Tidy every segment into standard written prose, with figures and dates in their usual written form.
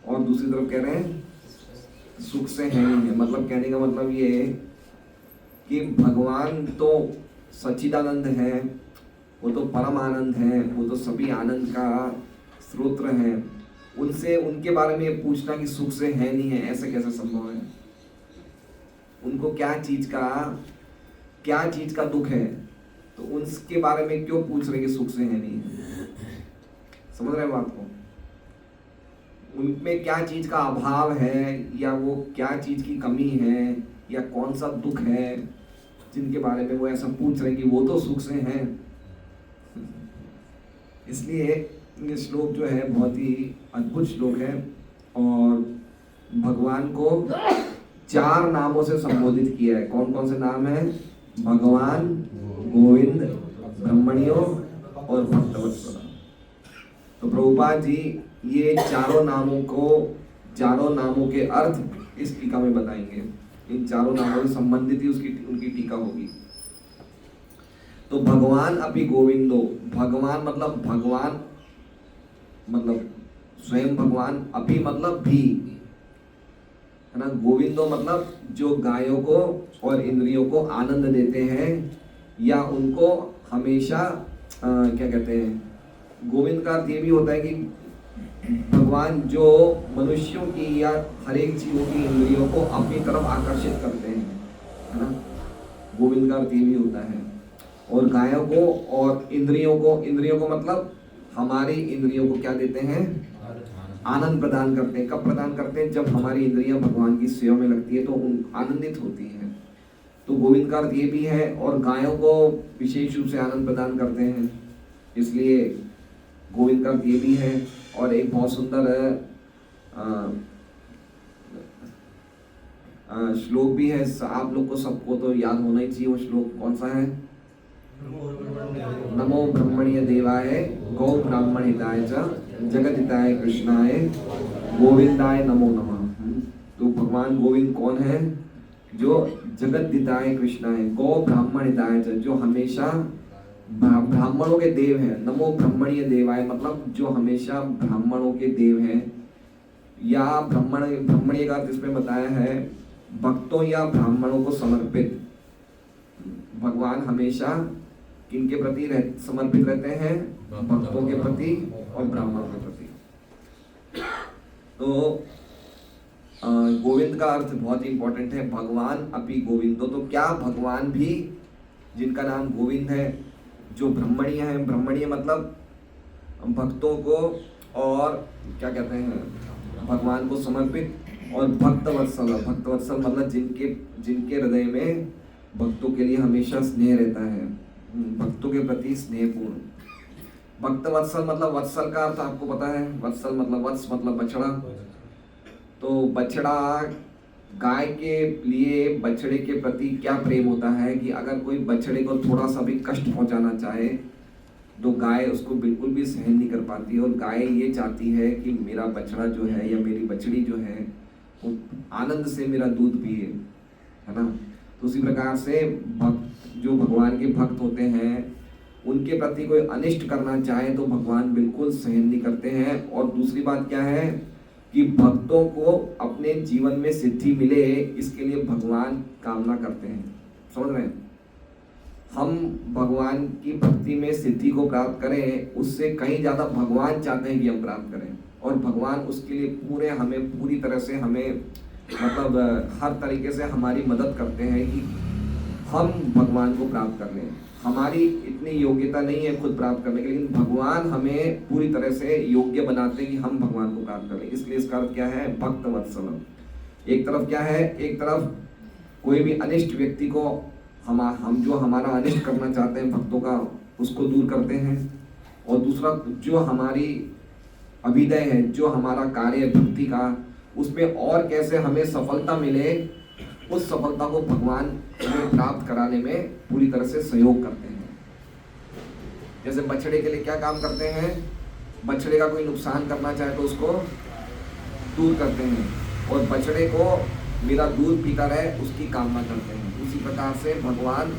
और दूसरी तरफ कह रहे हैं सुख से है नहीं है। मतलब कहने का मतलब ये है कि भगवान तो सच्चिदानंद है, वो तो परम आनंद है, वो तो सभी आनंद का स्रोत है। उनसे उनके बारे में पूछना कि सुख से है नहीं है, ऐसे कैसे संभव है? उनको क्या चीज का दुख है, तो उनके बारे में क्यों पूछ रहे कि सुख से है नहीं है? समझ रहे हैं बात को? उनमें क्या चीज का अभाव है, या वो क्या चीज की कमी है, या कौन सा दुख है जिनके बारे में वो ऐसा पूछ रहे कि वो तो सुख से हैं। इसलिए ये श्लोक जो है बहुत ही अद्भुत श्लोक है, और भगवान को 4 नामों से संबोधित किया है। कौन कौन से नाम है? भगवान, गोविंद, ब्रह्मण्यो और भक्तवत्सल। तो प्रभुपाद जी ये चारों नामों के अर्थ इस टीका में बताएंगे। इन चारों नामों से संबंधित ही उनकी टीका होगी। तो भगवान अपि गोविंदो, भगवान मतलब स्वयं भगवान, अपि मतलब भी, है ना। गोविंदो मतलब जो गायों को और इंद्रियों को आनंद देते हैं, या उनको हमेशा क्या कहते हैं, गोविंद का अर्थ ये भी होता है कि भगवान जो मनुष्यों की या हर एक जीवों की इंद्रियों को अपनी तरफ आकर्षित करते हैं, है ना। गोविंद का अर्थ ये भी होता है। और गायों को और इंद्रियों को मतलब हमारी इंद्रियों को क्या देते हैं? आनंद प्रदान करते हैं। कब प्रदान करते हैं? जब हमारी इंद्रियां भगवान की सेवा में लगती है तो आनंदित होती हैं। तो गोविंद का अर्थ ये भी है। और गायों को विशेष रूप से आनंद प्रदान करते हैं, इसलिए गोविंद का अर्थ ये भी है। और एक बहुत सुंदर श्लोक भी है, आप लोग को सबको तो याद होना ही चाहिए। वो श्लोक कौन सा है? नमो ब्रह्मण्य देवाय गौ ब्राह्मण हिताय च जगत हिताय कृष्णाय गोविंदाय नमो नमः। तो भगवान गोविंद कौन है? जो जगत हिताय कृष्णाय गौ ब्राह्मण हिताय च, जो हमेशा ब्राह्मणों के देव हैं। नमो ब्रह्मण्य देवाय मतलब जो हमेशा ब्राह्मणों के देव हैं, या ब्राह्मण्य का अर्थ इसमें बताया है भक्तों या ब्राह्मणों को समर्पित। भगवान हमेशा किनके प्रति समर्पित रहते हैं? भक्तों के प्रति और ब्राह्मणों के प्रति। तो गोविंद का अर्थ बहुत ही इंपॉर्टेंट है, भगवान अपि गोविंदो। तो क्या भगवान भी, जिनका नाम गोविंद है, जो ब्रह्मणीय है, ब्रह्मणीय मतलब भक्तों को और क्या कहते हैं, भगवान को समर्पित, और भक्तवत्सल मतलब जिनके हृदय में भक्तों के लिए हमेशा स्नेह रहता है, भक्तों के प्रति स्नेहपूर्ण। भक्तवत्सल मतलब, वत्सल का अर्थ आपको पता है, वत्सल मतलब वत्स मतलब बछड़ा। तो बछड़ा, गाय के लिए बछड़े के प्रति क्या प्रेम होता है कि अगर कोई बछड़े को थोड़ा सा भी कष्ट पहुंचाना चाहे तो गाय उसको बिल्कुल भी सहन नहीं कर पाती। और गाय ये चाहती है कि मेरा बछड़ा जो है या मेरी बछड़ी जो है वो आनंद से मेरा दूध पिए, है ना। तो उसी प्रकार से जो भगवान के भक्त होते हैं, उनके प्रति कोई अनिष्ट करना चाहे तो भगवान बिल्कुल सहन नहीं करते हैं। और दूसरी बात क्या है कि भक्तों को अपने जीवन में सिद्धि मिले, इसके लिए भगवान कामना करते हैं। समझ रहे हैं? हम भगवान की भक्ति में सिद्धि को प्राप्त करें, उससे कहीं ज़्यादा भगवान चाहते हैं कि हम प्राप्त करें। और भगवान उसके लिए हमें पूरी तरह से मतलब हर तरीके से हमारी मदद करते हैं कि हम भगवान को प्राप्त कर लें। हमारी इतनी योग्यता नहीं है खुद प्राप्त करने की, लेकिन भगवान हमें पूरी तरह से योग्य बनाते हैं कि हम भगवान को प्राप्त कर लें। इसलिए इसका अर्थ क्या है? भक्त वत्सल। एक तरफ क्या है? एक तरफ कोई भी अनिष्ट व्यक्ति को हम जो हमारा अनिष्ट करना चाहते हैं भक्तों का, उसको दूर करते हैं। और दूसरा, जो हमारी अभिदय है, जो हमारा कार्य भक्ति का, उसमें और कैसे हमें सफलता मिले, उस सफलता को भगवान हमें प्राप्त कराने में पूरी तरह से सहयोग करते हैं। जैसे बछड़े के लिए क्या काम करते हैं? बछड़े का कोई नुकसान करना चाहे तो उसको दूर करते हैं, और बछड़े को मेरा दूध पीता रहे उसकी कामना करते हैं। उसी प्रकार से भगवान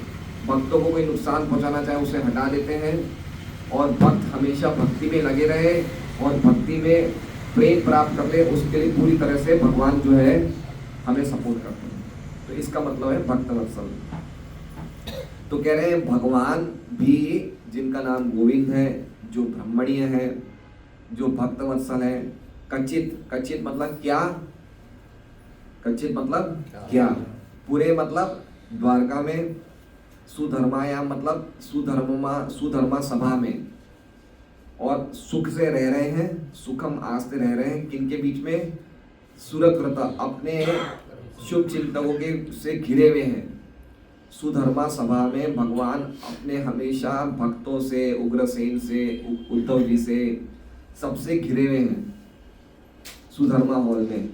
भक्तों को कोई नुकसान पहुंचाना चाहे उसे हटा देते हैं, और भक्त हमेशा भक्ति में लगे रहे और भक्ति में प्रेम प्राप्त कर ले उसके लिए पूरी तरह से भगवान जो है हमें सपोर्ट करते हैं। तो इसका मतलब है भक्त वत्सल। तो कह रहे हैं भगवान भी जिनका नाम गोविंद है, जो ब्रह्मणीय है, जो भक्त वत्सल है, कचित, कचित मतलब क्या, कचित मतलब क्या, पूरे मतलब द्वारका में, सुधर्मायाम मतलब सुधर्मा सभा में, और सुख से रह रहे हैं, सुखम आस्ते रह रहे हैं, किनके बीच में, सुरत अपने शुभ चिंतकों के से घिरे हुए हैं। सुधर्मा सभा में भगवान अपने हमेशा भक्तों से, उग्रसेन से, उद्धव जी से, सबसे घिरे हुए हैं सुधर्मा हॉल में।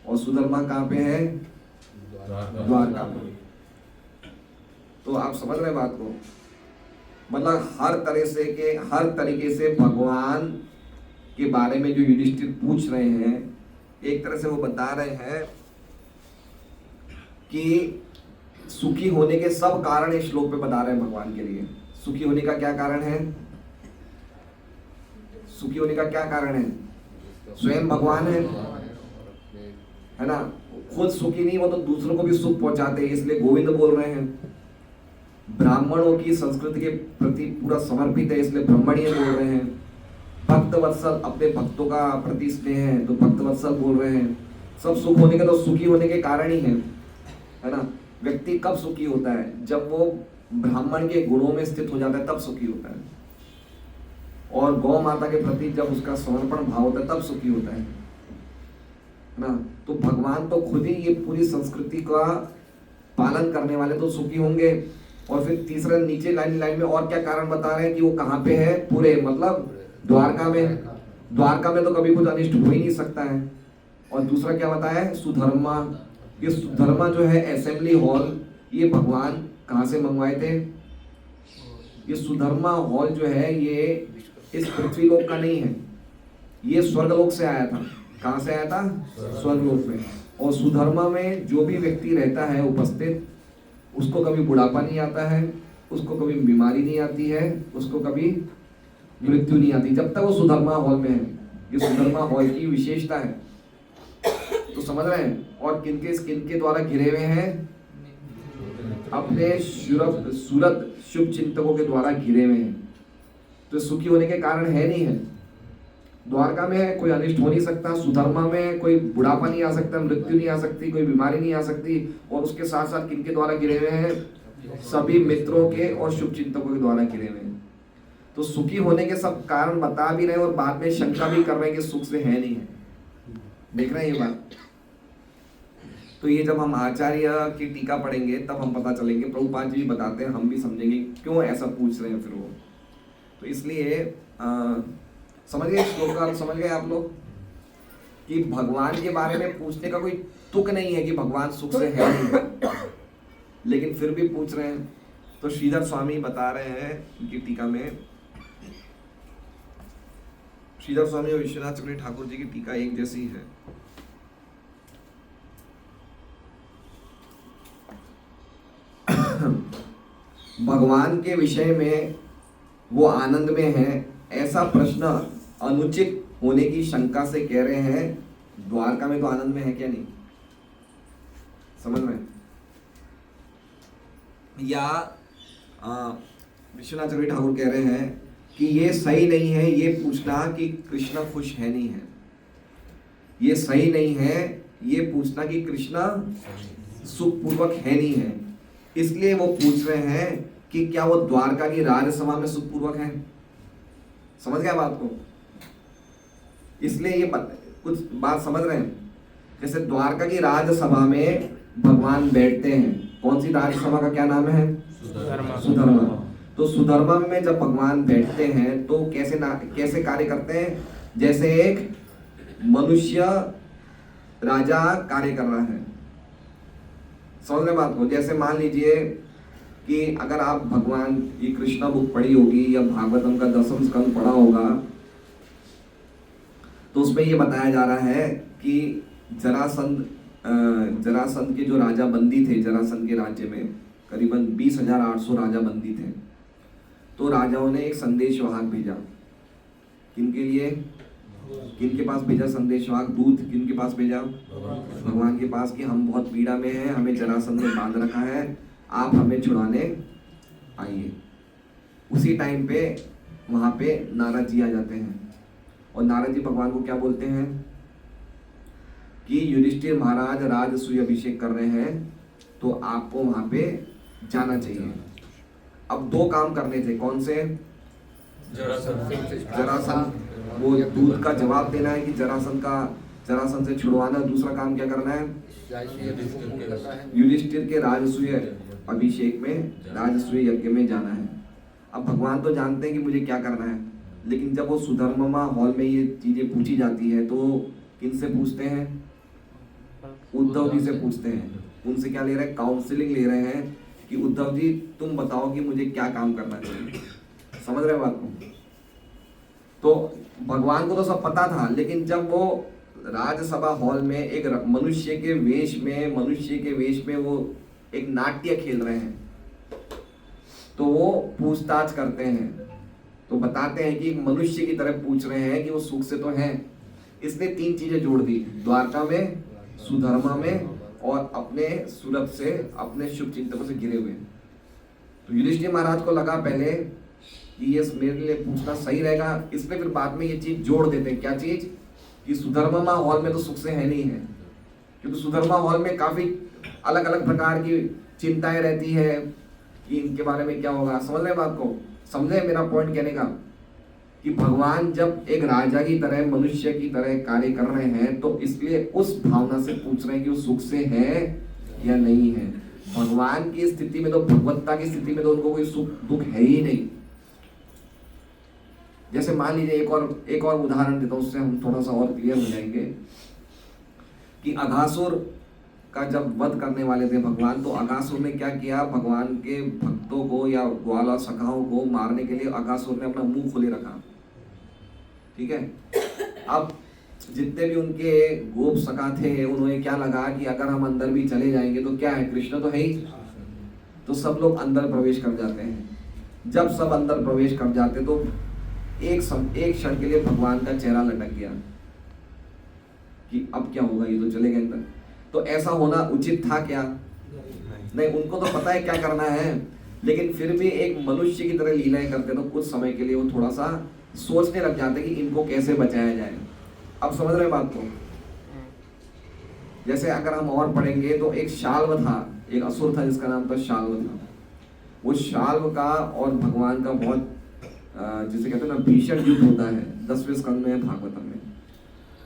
और सुधर्मा कहाँ पे है, द्वारका में। तो आप समझ रहे बात को, मतलब हर तरीके से भगवान के बारे में जो युधिष्ठिर पूछ रहे हैं, एक तरह से वो बता रहे हैं कि सुखी होने के सब कारण इस श्लोक पे बता रहे हैं भगवान के लिए। सुखी होने का क्या कारण है, सुखी होने का क्या कारण है, स्वयं भगवान है ना। खुद सुखी नहीं, वो तो दूसरों को भी सुख पहुंचाते हैं, इसलिए गोविंद बोल रहे हैं। ब्राह्मणों की संस्कृति के प्रति पूरा समर्पित है, इसलिए ब्रह्मणीय बोल रहे हैं। भक्त वत्सल, अपने भक्तों का प्रति स्नेह है तो भक्त वत्सल बोल रहे हैं। सब सुख होने के तो सुखी होने के कारण ही है ना। व्यक्ति कब सुखी होता है, जब वो ब्राह्मण के गुणों में स्थित हो जाता है, तब सुखी होता है। और गौ माता के प्रति जब उसका समर्पण भाव होता है, तब सुखी होता है ना। तो भगवान तो खुद ही ये पूरी संस्कृति का पालन करने वाले तो सुखी होंगे। और फिर तीसरा नीचे लाइन में और क्या कारण बता रहे हैं कि वो कहाँ पे है, पूरे मतलब द्वारका में। द्वारका में तो कभी कुछ अनिष्ट हो ही नहीं सकता है। और दूसरा क्या बताया है, सुधर्मा। ये सुधर्मा जो है असेंबली हॉल, ये भगवान कहाँ से मंगवाए थे। ये सुधर्मा हॉल जो है ये इस पृथ्वी लोक का नहीं है, ये स्वर्गलोक से आया था। कहाँ से आया था, स्वर्गलोक में। और सुधर्मा में जो भी व्यक्ति रहता है उपस्थित, उसको कभी बुढ़ापा नहीं आता है, उसको कभी बीमारी नहीं आती है, उसको कभी मृत्यु नहीं आती, जब तक वो सुधर्मा हॉल में है। ये सुधर्मा हॉल की विशेषता है। तो समझ रहे हैं। और किनके द्वारा घिरे हुए हैं, अपने सूरत शुभ चिंतकों के द्वारा घिरे हुए हैं। तो सुखी होने के कारण है नहीं है। द्वारका में कोई अनिष्ट हो नहीं सकता, सुधर्मा में कोई बुढ़ापा नहीं आ सकता, मृत्यु नहीं आ सकती, कोई बीमारी नहीं आ सकती। और उसके साथ साथ किनके द्वारा घिरे हुए हैं, सभी मित्रों के और शुभ चिंतकों के द्वारा घिरे हुए हैं। तो सुखी होने के सब कारण बता भी रहे हैं और बाद में शंका भी कर रहे हैं कि सुख से है नहीं है। देख रहे हैं ये बात। तो ये जब हम आचार्य की टीका पढ़ेंगे तब हम पता चलेंगे, प्रभुपाद जी भी बताते हैं, हम भी समझेंगे क्यों ऐसा पूछ रहे हैं फिर वो। तो इसलिए समझ गए श्लोक का, समझ गए आप लोग कि भगवान के बारे में पूछने का कोई तुक नहीं है कि भगवान सुख से है नहीं, लेकिन फिर भी पूछ रहे हैं। तो श्रीधर स्वामी बता रहे हैं उनकी टीका में, श्रीधर स्वामी और विश्वनाथ चक्रवर्ती ठाकुर जी की टीका एक जैसी है। भगवान के विषय में वो आनंद में है, ऐसा प्रश्न अनुचित होने की शंका से कह रहे हैं। द्वारका में तो आनंद में है क्या नहीं, समझ में। या विश्वनाथ चक्रवर्ती ठाकुर कह रहे हैं कि ये सही नहीं है ये पूछना कि कृष्ण खुश है नहीं है। ये सही नहीं है ये पूछना कि कृष्ण सुखपूर्वक है नहीं है। इसलिए वो पूछ रहे हैं कि क्या वो द्वारका की राजसभा में सुखपूर्वक है। समझ गया बात को। इसलिए ये कुछ बात समझ रहे हैं। जैसे द्वारका की राजसभा में भगवान बैठते हैं, कौन सी राजसभा का क्या नाम है, सुधर्मा। तो सुधर्मा में जब भगवान बैठते हैं तो कैसे कार्य करते हैं, जैसे एक मनुष्य राजा कार्य कर रहा है। समझ रहे बात को। जैसे मान लीजिए कि अगर आप भगवान की कृष्णा बुक पढ़ी होगी या भागवतम का 10वां स्कंद पढ़ा होगा, तो उसमें ये बताया जा रहा है कि जरासंध के जो राजा बंदी थे, जरासंध के राज्य में करीबन 20,800 राजा बंदी थे। तो राजाओं ने एक संदेशवाहक भेजा, किनके लिए, किनके पास भेजा संदेशवाहक दूत, किनके पास भेजा? भगवान के पास, कि हम बहुत पीड़ा में हैं, हमें जरासंध ने बांध रखा है, आप हमें छुड़ाने आइए। उसी टाइम पे वहां पे नारद जी आ जाते हैं और नारद जी भगवान को क्या बोलते हैं कि युधिष्ठिर महाराज राजसूय अभिषेक कर रहे हैं तो आपको वहां पे जाना चाहिए। अब दो काम करने थे, कौन से? जरासंध, वो दूत का जवाब देना है कि जरासंध से छुड़वाना। दूसरा काम क्या करना है? युधिष्ठिर के राजसूय अभिषेक में, राजसूय यज्ञ में जाना है। अब भगवान तो जानते हैं कि मुझे क्या करना है, लेकिन जब वो सुधर्मा हॉल में ये चीजें पूछी जाती है तो किनसे पूछते हैं? उद्धव जी से पूछते हैं। उनसे क्या ले रहे हैं? काउंसलिंग ले रहे हैं कि उद्धव जी तुम बताओ कि मुझे क्या काम करना चाहिए। समझ रहे हो बात को? तो भगवान को तो सब पता था, लेकिन जब वो राज्यसभा हॉल में एक मनुष्य के वेश में वो एक नाट्य खेल रहे हैं, तो वो पूछताछ करते हैं, तो बताते हैं कि एक मनुष्य की तरह पूछ रहे हैं कि वो सुख से तो हैं। इसने तीन चीजें जोड़ दी, द्वारका में, सुधर्मा में और अपने सूरत से, अपने शुभ चिंतकों से घिरे हुए। तो युधिष्ठिर महाराज को लगा पहले कि ये मेरे लिए पूछना सही रहेगा, इसलिए फिर बाद में ये चीज जोड़ देते हैं। क्या चीज? कि सुधर्मा हॉल में तो सुख से है नहीं है, क्योंकि सुधर्मा हॉल में काफी अलग अलग प्रकार की चिंताएं रहती है कि इनके बारे में क्या होगा। समझ रहे बात को? समझे मेरा पॉइंट कहने का? कि भगवान जब एक राजा की तरह, मनुष्य की तरह कार्य कर रहे हैं तो इसलिए उस भावना से पूछ रहे हैं कि वो सुख से है या नहीं है। भगवान की स्थिति में तो, भगवत्ता की स्थिति में तो उनको कोई सुख दुख है ही नहीं। जैसे मान लीजिए एक और उदाहरण देता हूं, उससे हम थोड़ा सा और क्लियर हो जाएंगे कि अघासुर का जब वध करने वाले थे भगवान, तो अघासुर ने क्या किया? भगवान के भक्तों को या ग्वाला सखाओं को मारने के लिए अघासुर ने अपना मुंह खोले रखा। ठीक है? अब जितने भी उनके गोप सखा थे, उन्हें क्या लगा कि अगर हम अंदर भी चले जाएंगे तो क्या है, कृष्ण तो है ही, तो सब लोग अंदर प्रवेश कर जाते हैं। जब सब अंदर प्रवेश कर जाते तो एक क्षण के लिए भगवान का चेहरा लटक गया कि अब क्या होगा, ये तो चले गए अंदर। तो ऐसा होना उचित था क्या? नहीं, उनको तो पता है क्या करना है, लेकिन फिर भी एक मनुष्य की तरह लीलाएं करते तो कुछ समय के लिए वो थोड़ा सा सोचने लग जाते कि इनको कैसे बचाया जाए। अब समझ रहे बात को? जैसे अगर हम और पढ़ेंगे तो एक शाल्व था, एक असुर था जिसका नाम था शाल्व था। वो शाल्व का और भगवान का बहुत जिसे कहते हैं ना भीषण युद्ध होता है, 10वें स्कंद में, भागवतम में।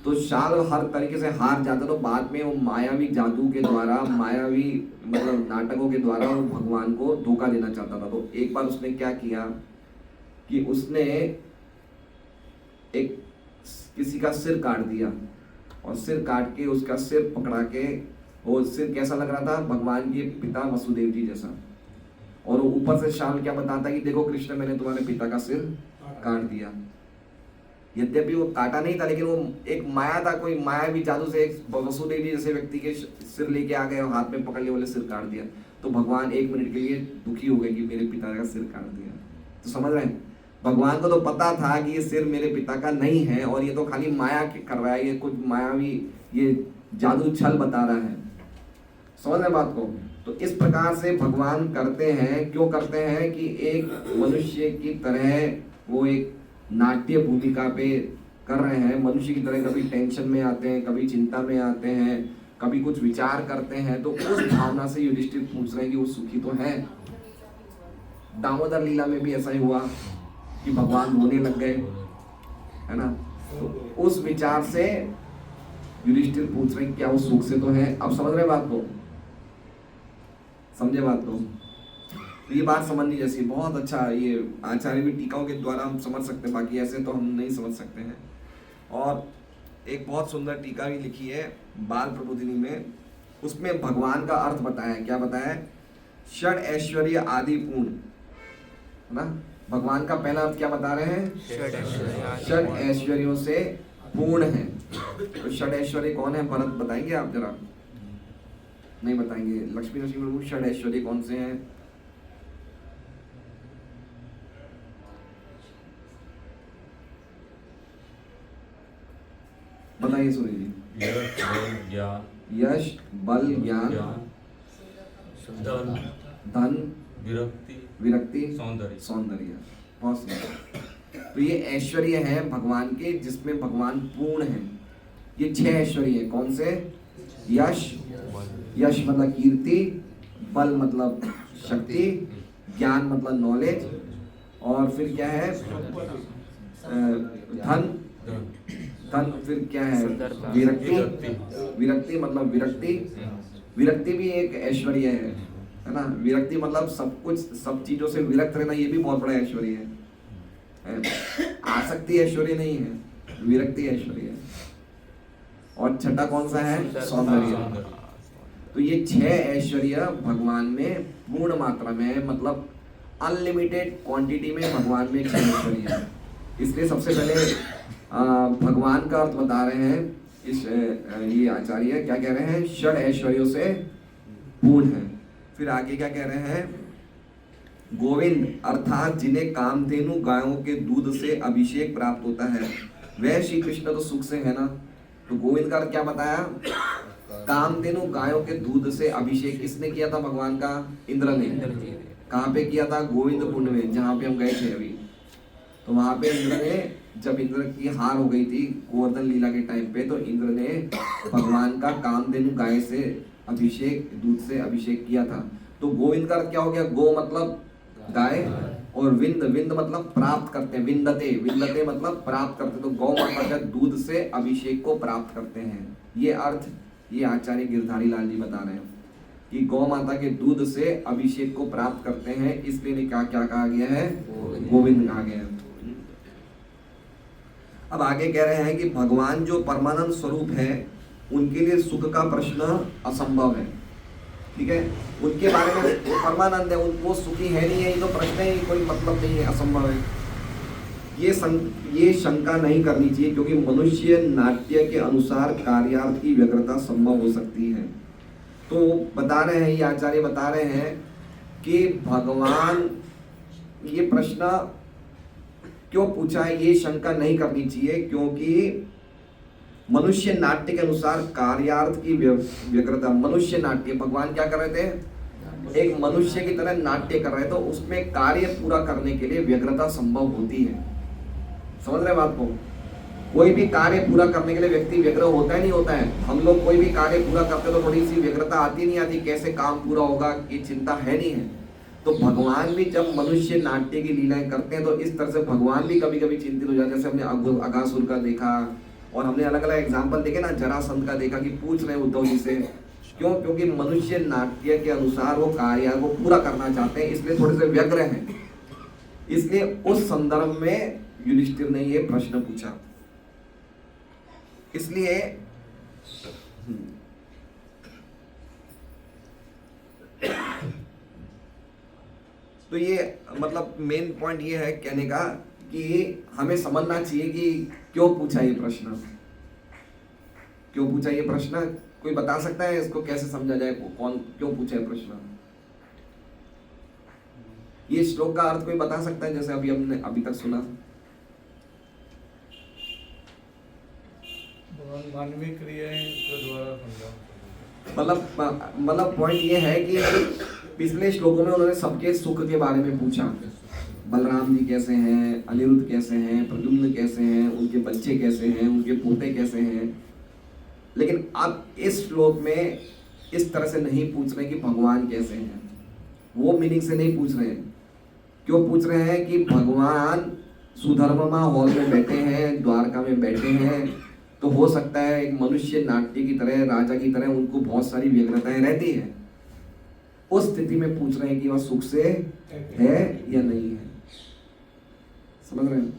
तो शाल्व हर तरीके से हार जाता, तो बाद में वो मायावी जादू के द्वारा, मायावी मतलब नाटकों के द्वारा वो भगवान को धोखा देना चाहता था। तो एक बार उसने क्या किया कि उसने एक किसी का सिर काट दिया, और सिर काट के उसका सिर पकड़ा के, वो सिर कैसा लग रहा था? भगवान के पिता वसुदेव जी जैसा। और ऊपर से शाल्व क्या बताता कि देखो कृष्ण, मैंने तुम्हारे पिता का सिर काट दिया। यद्यपि वो काटा नहीं था, लेकिन वो एक माया था, कोई मायावी जादू से एक वसुदेव जी जैसे व्यक्ति के सिर लेके आ गए और हाथ में पकड़ लिए, बोले सिर काट दिया। तो भगवान 1 मिनट के लिए दुखी हो गए कि मेरे पिता का सिर काट दिया। तो समझ रहे हैं, भगवान को तो पता था कि ये सिर मेरे पिता का नहीं है और ये तो खाली माया कर रहा है, ये कुछ मायावी, ये जादू छल बता रहा है। समझ रहे बात को? तो इस प्रकार से भगवान करते हैं। क्यों करते हैं? कि एक मनुष्य की तरह वो एक नाट्य भूमिका पे कर रहे हैं। मनुष्य की तरह कभी टेंशन में आते हैं, कभी चिंता में आते हैं, कभी कुछ विचार करते हैं, तो उस भावना से युधिष्ठिर पूछ रहे हैं कि वो सुखी तो है। दामोदर लीला में भी ऐसा ही हुआ कि भगवान रोने लग गए, है ना? तो उस विचार से युधिष्ठिर पूछ रहे हैं क्या वो सुख से तो है। अब समझ रहे बात को? समझे बात को? तो ये बात समझनी जैसी, बहुत अच्छा, ये आचार्य भी टीकाओं के द्वारा हम समझ सकते हैं, बाकी ऐसे तो हम नहीं समझ सकते हैं। और एक बहुत सुंदर टीका भी लिखी है बाल प्रबोधिनी में, उसमें भगवान का अर्थ बताया है। क्या बताया है? षड ऐश्वर्य आदि पूर्ण, है ना? भगवान का पहला अर्थ क्या बता रहे हैं? षड ऐश्वर्यों से पूर्ण है। तो षड ऐश्वर्य कौन है? भरत बताएंगे आप जरा? नहीं बताएंगे। लक्ष्मी नरसिंह प्रभु, षड ऐश्वर्य कौन से हैं? बताइए सूर्य जी। यश बल ज्ञान, यश बल ज्ञान, धन, धन, विरक्ति, सौंदर्य। सौंदर्य। बहुत सुंदर। तो ये ऐश्वर्य है भगवान के, जिसमें भगवान पूर्ण है। ये 6 ऐश्वर्य है। कौन से? यश, यश मतलब कीर्ति, बल मतलब शक्ति, ज्ञान मतलब नॉलेज, और फिर क्या है? धन, धन फिर क्या है? विरक्ति, विरक्ति मतलब विरक्ति। विरक्ति भी एक ऐश्वर्य है ना। विरक्ति मतलब सब कुछ, सब चीजों से विरक्त रहना, ये भी बहुत बड़ा ऐश्वर्य है। आसक्ति ऐश्वर्य नहीं है, विरक्ति ऐश्वर्य है। और छठा कौन सा है? सौंदर्य। तो ये 6 ऐश्वर्य भगवान में पूर्ण मात्रा में है, मतलब अनलिमिटेड क्वांटिटी में भगवान में 6 ऐश्वर्य है। इसलिए सबसे पहले भगवान का अर्थ बता रहे हैं इस ये आचार्य क्या कह रहे हैं? षड ऐश्वर्यों से पूर्ण है। फिर आगे क्या कह रहे हैं? गोविंद अर्थात जिन्हें कामधेनु गायों के दूध से अभिषेक प्राप्त होता है, वह श्री कृष्ण तो सुख से है ना। तो गोविंद का अर्थ क्या बताया? कामधेनु गायों के दूध से अभिषेक किसने किया था भगवान का? इंद्र ने। कहाँ पे किया था? गोविंद कुंड में, जहाँ पे हम गए थे अभी। तो वहां पे इंद्र ने, जब इंद्र की हार हो गई थी गोवर्धन लीला के टाइम पे, तो इंद्र ने भगवान का कामधेनु गाय से अभिषेक, दूध से अभिषेक किया था। तो गोविंद का अर्थ क्या हो गया? गो मतलब गाय, और विंद, विंद मतलब प्राप्त करते हैं। विंदते, विंदते मतलब प्राप्त करते। तो गौ माता का दूध से अभिषेक को प्राप्त करते हैं। ये अर्थ ये आचार्य गिरधारी लाल जी बता रहे हैं कि गौ माता के दूध से अभिषेक को प्राप्त करते हैं, इसलिए क्या क्या कहा गया है? गोविंद कहा गया है। अब आगे कह रहे हैं कि भगवान जो परमानंद स्वरूप है, उनके लिए सुख का प्रश्न असंभव है। ठीक है, उनके बारे में वो परमानंद है, उनको सुखी है नहीं है, ये तो प्रश्न ही कोई मतलब नहीं है, असंभव है। ये शंका नहीं करनी चाहिए, क्योंकि मनुष्य नाट्य के अनुसार कार्यार्थ की व्यग्रता संभव हो सकती है। तो बता रहे हैं, ये आचार्य बता रहे हैं कि भगवान, ये प्रश्न क्यों पूछा है? ये शंका नहीं करनी चाहिए, क्योंकि मनुष्य नाट्य के अनुसार कार्यार्थ की व्यग्रता, मनुष्य नाट्य, भगवान क्या कर रहे थे? एक मनुष्य की तरह नाट्य कर रहे, तो उसमें कार्य पूरा करने के लिए व्यग्रता संभव होती है। समझ रहे बात को? कोई भी कार्य पूरा करने के लिए व्यक्ति व्यग्र होता है, नहीं होता है? हम लोग कोई भी कार्य पूरा करते तो थोड़ी सी व्यग्रता आती नहीं आती? कैसे काम पूरा होगा, ये चिंता है नहीं है? तो भगवान भी जब मनुष्य नाट्य की लीलाएं करते हैं, तो इस तरह से भगवान भी कभी कभी चिंतित हो जाते हैं। जैसे हमने अगासुर का देखा, और हमने अलग अलग एग्जाम्पल देखे ना, जरासंध का देखा कि पूछ रहे उद्धव जी से, क्यों? क्योंकि मनुष्य नाट्य के अनुसार वो कार्य को पूरा करना चाहते हैं, इसलिए थोड़े से व्यग्र हैं। इसलिए उस संदर्भ में युधिष्ठिर ने ये प्रश्न पूछा। इसलिए तो ये मतलब मेन पॉइंट ये है कहने का कि हमें समझना चाहिए कि क्यों पूछा ये प्रश्न, क्यों पूछा ये प्रश्न। कोई बता सकता है इसको कैसे समझा जाए? कौन क्यों पूछा है प्रश्न? ये श्लोक का अर्थ कोई बता सकता है? जैसे अभी हमने अभी तक सुना, मानवीय क्रियाएं के द्वारा मतलब पॉइंट ये है कि पिछले श्लोकों में उन्होंने सबके सुख के बारे में पूछा। बलराम जी कैसे हैं, अनिरुद्ध कैसे हैं, प्रद्युम्न कैसे हैं, उनके बच्चे कैसे हैं, उनके पोते कैसे हैं। लेकिन अब इस श्लोक में इस तरह से नहीं पूछ रहे कि भगवान कैसे हैं, वो मीनिंग से नहीं पूछ रहे हैं। क्यों पूछ रहे हैं कि भगवान सुधर्मा हॉल में बैठे हैं, द्वारका में बैठे हैं, तो हो सकता है एक मनुष्य नाट्य की तरह, राजा की तरह उनको बहुत सारी व्यग्रताएं रहती है। उस स्थिति में पूछ रहे हैं कि वह सुख से है या नहीं है। समझ रहे हैं?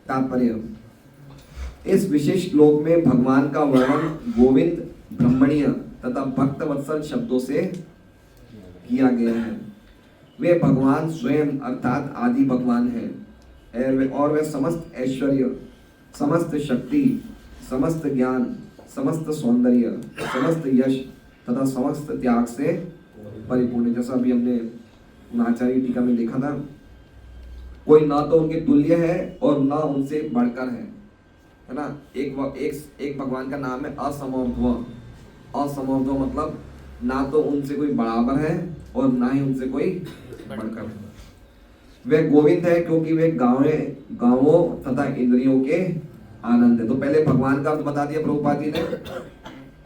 तात्पर्य, इस विशेष श्लोक में भगवान का वर्णन गोविंद, ब्रह्मणीय तथा भक्त वत्सल शब्दों से किया गया है। वे भगवान स्वयं अर्थात आदि भगवान है, और वे समस्त ऐश्वर्य, समस्त शक्ति, समस्त ज्ञान, समस्त सौंदर्य, समस्त यश तथा समस्त त्याग से परिपूर्ण। जैसा अभी हमने आचार्य टीका में देखा था, कोई ना तो उनके तुल्य है और ना उनसे बढ़कर है। है ना। एक भगवान का नाम है असमोर्ध्व। असमोर्ध्व मतलब ना तो उनसे कोई बराबर है और ना ही उनसे कोई बढ़कर है। वे गोविंद है क्योंकि वे गांवों तथा इंद्रियों के आनंद है। तो पहले भगवान का अर्थ बता दिया प्रभुपाद जी ने,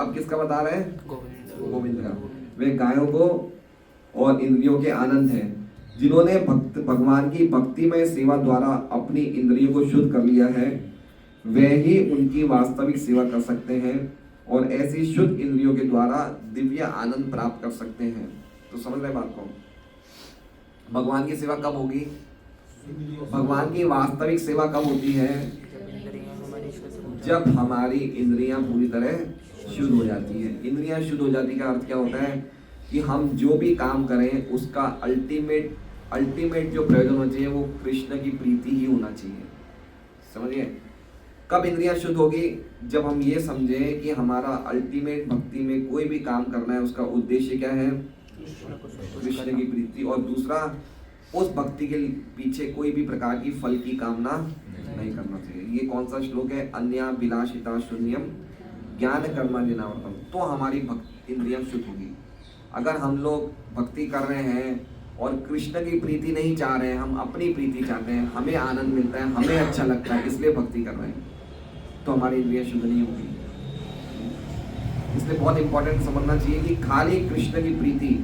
अब किसका बता रहे हैं? गोविंद का। वे गायों को और इंद्रियों के आनंद है। जिन्होंने भगवान की भक्तिमय सेवा द्वारा अपनी इंद्रियों को शुद्ध कर लिया है, वे ही उनकी वास्तविक सेवा कर सकते हैं और ऐसी शुद्ध इंद्रियों के द्वारा दिव्य आनंद प्राप्त कर सकते हैं। तो समझ रहे बात को? भगवान की सेवा कब होगी? भगवान की वास्तविक सेवा कब होती है? जब हमारी इंद्रियां पूरी तरह शुद्ध हो जाती है। इंद्रियां शुद्ध हो जाती का अर्थ क्या होता है कि हम जो भी काम करें उसका अल्टीमेट जो प्रयोजन होना चाहिए वो कृष्ण की प्रीति ही होना चाहिए। समझिए, कब इंद्रियां शुद्ध होगी? जब हम ये समझें कि हमारा अल्टीमेट भक्ति में कोई भी काम करना है उसका उद्देश्य क्या है? कृष्ण की प्रीति। और दूसरा, उस भक्ति के पीछे कोई भी प्रकार की फल की कामना नहीं करना चाहिए। ये कौन सा श्लोक है? अन्याभिलाषिता शून्यम ज्ञान कर्मांजनावर्तम। तो हमारी इंद्रियां शुद्ध होगी। अगर हम लोग भक्ति कर रहे हैं और कृष्ण की प्रीति नहीं चाह रहे हैं, हम अपनी प्रीति चाहते हैं, हमें आनंद मिलता है, हमें अच्छा लगता है, इसलिए भक्ति कर रहे हैं, तो हमारी इंद्रियां शुद्ध नहीं होगी। इसलिए बहुत इंपॉर्टेंट समझना चाहिए कि खाली कृष्ण की प्रीति,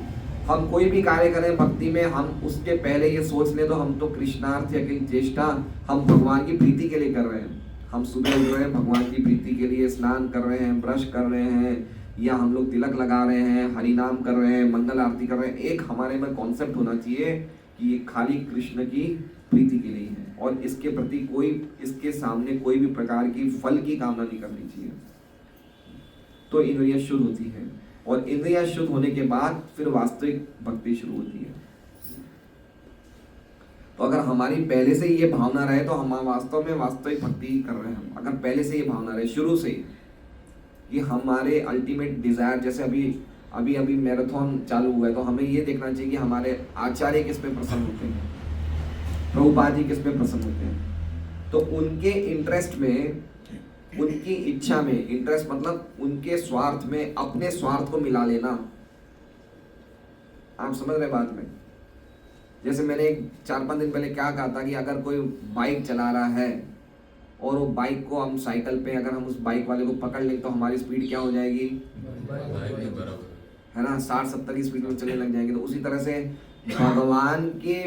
हम कोई भी कार्य करें भक्ति में, हम उसके पहले ये सोच लें तो हम तो कृष्णार्थ या चेष्टा हम भगवान की प्रीति के लिए कर रहे हैं। हम सुबह उठ रहे हैं भगवान की प्रीति के लिए, स्नान कर रहे हैं, ब्रश कर रहे हैं, या हम लोग तिलक लगा रहे हैं, हरि नाम कर रहे हैं, मंगल आरती कर रहे हैं। एक हमारे में कॉन्सेप्ट होना चाहिए कि ये खाली कृष्ण की प्रीति के लिए है और इसके प्रति कोई, इसके सामने कोई भी प्रकार की फल की कामना नहीं करनी चाहिए। तो इंद्रियां शुद्ध होती है और इंद्रियां शुद्ध होने के बाद फिर वास्तविक भक्ति शुरू होती है। तो अगर हमारी पहले से ये भावना रहे तो हम वास्तव में वास्तविक भक्ति कर रहे हैं। अगर पहले से ये भावना रहे शुरू से कि हमारे अल्टीमेट डिजायर, जैसे अभी मैराथन चालू हुआ है, तो हमें ये देखना चाहिए कि हमारे आचार्य किस पे प्रसन्न होते हैं, प्रभुपाद जी किस पे प्रसन्न होते हैं। तो उनके इंटरेस्ट में, उनकी इच्छा में, इंटरेस्ट मतलब उनके स्वार्थ में अपने स्वार्थ को मिला लेना। आप समझ रहे बात में? जैसे मैंने 4-5 दिन पहले क्या कहा था कि अगर कोई बाइक चला रहा है और वो बाइक को हम साइकिल पे, अगर हम उस बाइक वाले को पकड़ लें तो हमारी स्पीड क्या हो जाएगी? है ना, 60-70 की स्पीड में चलने लग जाएंगे। तो उसी तरह से भगवान के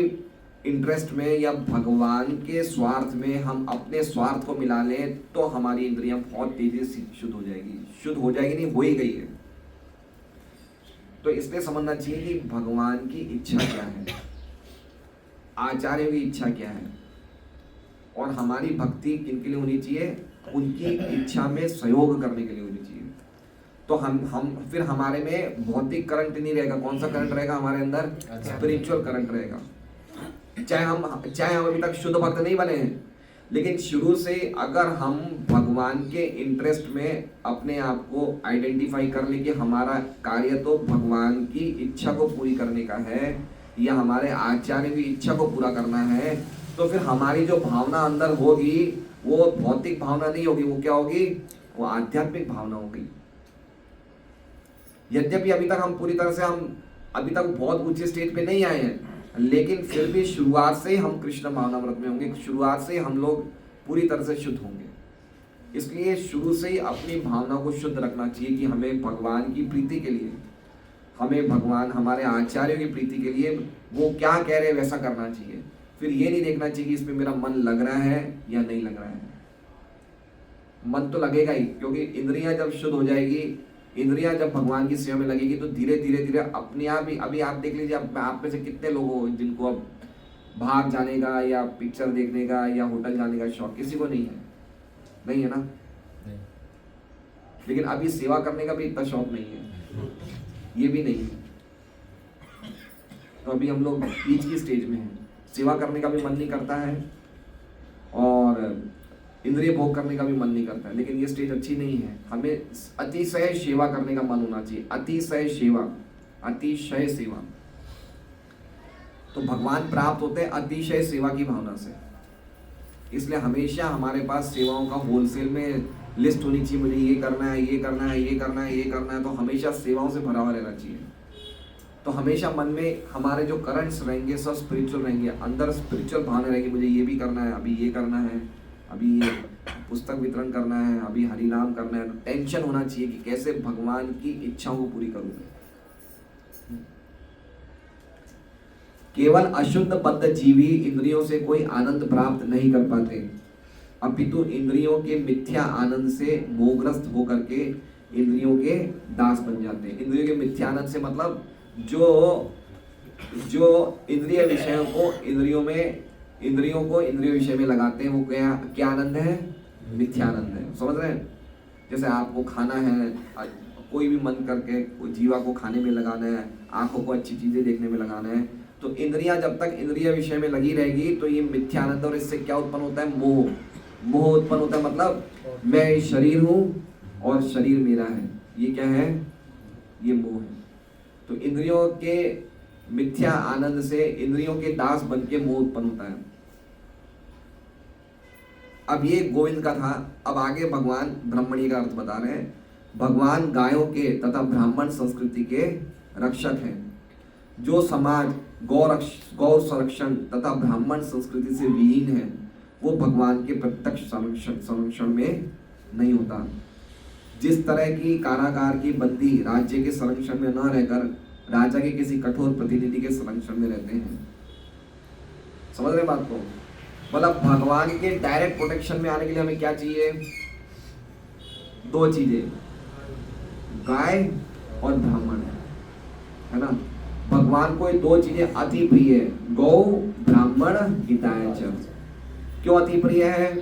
इंटरेस्ट में या भगवान के स्वार्थ में हम अपने स्वार्थ को मिला लें तो हमारी इंद्रियां बहुत तेजी से शुद्ध हो जाएगी। शुद्ध हो जाएगी नहीं, हो ही गई है। तो इसलिए समझना चाहिए कि भगवान की इच्छा क्या है, आचार्यों की इच्छा क्या है, और हमारी भक्ति किनके लिए होनी चाहिए? उनकी इच्छा में सहयोग करने के लिए होनी चाहिए। तो हम फिर हमारे में भौतिक करंट नहीं रहेगा। कौन सा करंट रहेगा हमारे अंदर? स्पिरिचुअल करंट रहेगा। चाहे हम अभी तक शुद्ध भक्त नहीं बने हैं, लेकिन शुरू से अगर हम भगवान के इंटरेस्ट में अपने आप को आइडेंटिफाई कर ले कि हमारा कार्य तो भगवान की इच्छा को पूरी करने का है या हमारे आचार्य की इच्छा को पूरा करना है, तो फिर हमारी जो भावना अंदर होगी वो भौतिक भावना नहीं होगी। वो क्या होगी? वो आध्यात्मिक भावना होगी। यद्यपि अभी तक हम पूरी तरह से, हम अभी तक बहुत ऊंचे स्टेज पे नहीं आए हैं, लेकिन फिर भी शुरुआत से हम कृष्ण भावनामृत में होंगे। शुरुआत से हम लोग पूरी तरह से शुद्ध होंगे। इसलिए शुरू से ही अपनी भावना को शुद्ध रखना चाहिए कि हमें भगवान की प्रीति के लिए, हमें भगवान, हमारे आचार्यों की प्रीति के लिए वो क्या कह रहे हैं वैसा करना चाहिए। फिर ये नहीं देखना चाहिए कि इसमें मेरा मन लग रहा है या नहीं लग रहा है। मन तो लगेगा ही, क्योंकि इंद्रियां जब शुद्ध हो जाएगी, इंद्रियां जब भगवान की सेवा में लगेगी तो धीरे धीरे अपने आप ही, अभी आप देख लीजिए आप में से कितने लोग हो जिनको अब बाहर जाने का या पिक्चर देखने का या होटल जाने का शौक? किसी को नहीं है, नहीं है ना? नहीं। लेकिन अभी सेवा करने का भी इतना शौक नहीं है, ये भी नहीं है। तो अभी हम लोग बीच की स्टेज में हैं। सेवा करने का भी मन नहीं करता है और इंद्रिय भोग करने का भी मन नहीं करता है, लेकिन ये स्टेज अच्छी नहीं है। हमें अतिशय सेवा करने का मन होना चाहिए। अतिशय सेवा, अतिशय सेवा। तो भगवान प्राप्त होते हैं अतिशय सेवा की भावना से। इसलिए हमेशा हमारे पास सेवाओं का होलसेल में लिस्ट होनी चाहिए, मुझे ये करना है, ये करना है, ये करना है, ये करना है। तो हमेशा सेवाओं से भरा हुआ रहना चाहिए। तो हमेशा मन में हमारे जो करंट्स रहेंगे सब स्पिरिचुअल रहेंगे, अंदर स्पिरिचुअल भावना रहेगी, मुझे ये भी करना है, अभी ये करना है, अभी ये पुस्तक वितरण करना है, अभी हरिनाम करना है। तो टेंशन होना चाहिए कि कैसे भगवान की इच्छाओं को पूरी करूँगा। केवल अशुद्ध बद्ध जीवी इंद्रियों से कोई आनंद प्राप्त नहीं कर पाते, अपितु इंद्रियों के मिथ्या आनंद से मोहग्रस्त होकर के इंद्रियों के दास बन जाते हैं। इंद्रियों के मिथ्या आनंद से मतलब जो इंद्रिय विषयों को इंद्रिय विषय में लगाते हैं, वो क्या आनंद है? मिथ्या आनंद है। समझ रहे हैं? जैसे आपको खाना है, कोई भी मन करके जीवा को खाने में लगाना है, आंखों को अच्छी चीजें देखने में लगाना है, तो इंद्रियां जब तक इंद्रिय विषय में लगी रहेगी तो ये मिथ्या आनंद, और इससे क्या उत्पन्न होता है? मोह उत्पन्न होता है। मतलब मैं शरीर हूँ और शरीर मेरा है, ये क्या है? ये मोह है। तो इंद्रियों के मिथ्या आनंद से इंद्रियों के दास बन के मोह उत्पन्न होता है। अब ये गोविंद का था। अब आगे भगवान ब्रह्मणी का अर्थ बता रहे हैं। भगवान गायों के तथा ब्राह्मण संस्कृति के रक्षक हैं। जो समाज गौ संरक्षण तथा ब्राह्मण संस्कृति से विहीन है, वो भगवान के प्रत्यक्ष संरक्षण में नहीं होता। जिस तरह की कारागार की बंदी राज्य के संरक्षण में न रहकर राजा के किसी कठोर प्रतिनिधि के संरक्षण में रहते हैं। समझ रहे बात को? मतलब भगवान के डायरेक्ट प्रोटेक्शन में आने के लिए हमें क्या चाहिए? दो चीजें, गाय और ब्राह्मण, है ना। भगवान को ये दो चीजें अति प्रिय है, गौ ब्राह्मण हिताय च। क्यों अति प्रिय है?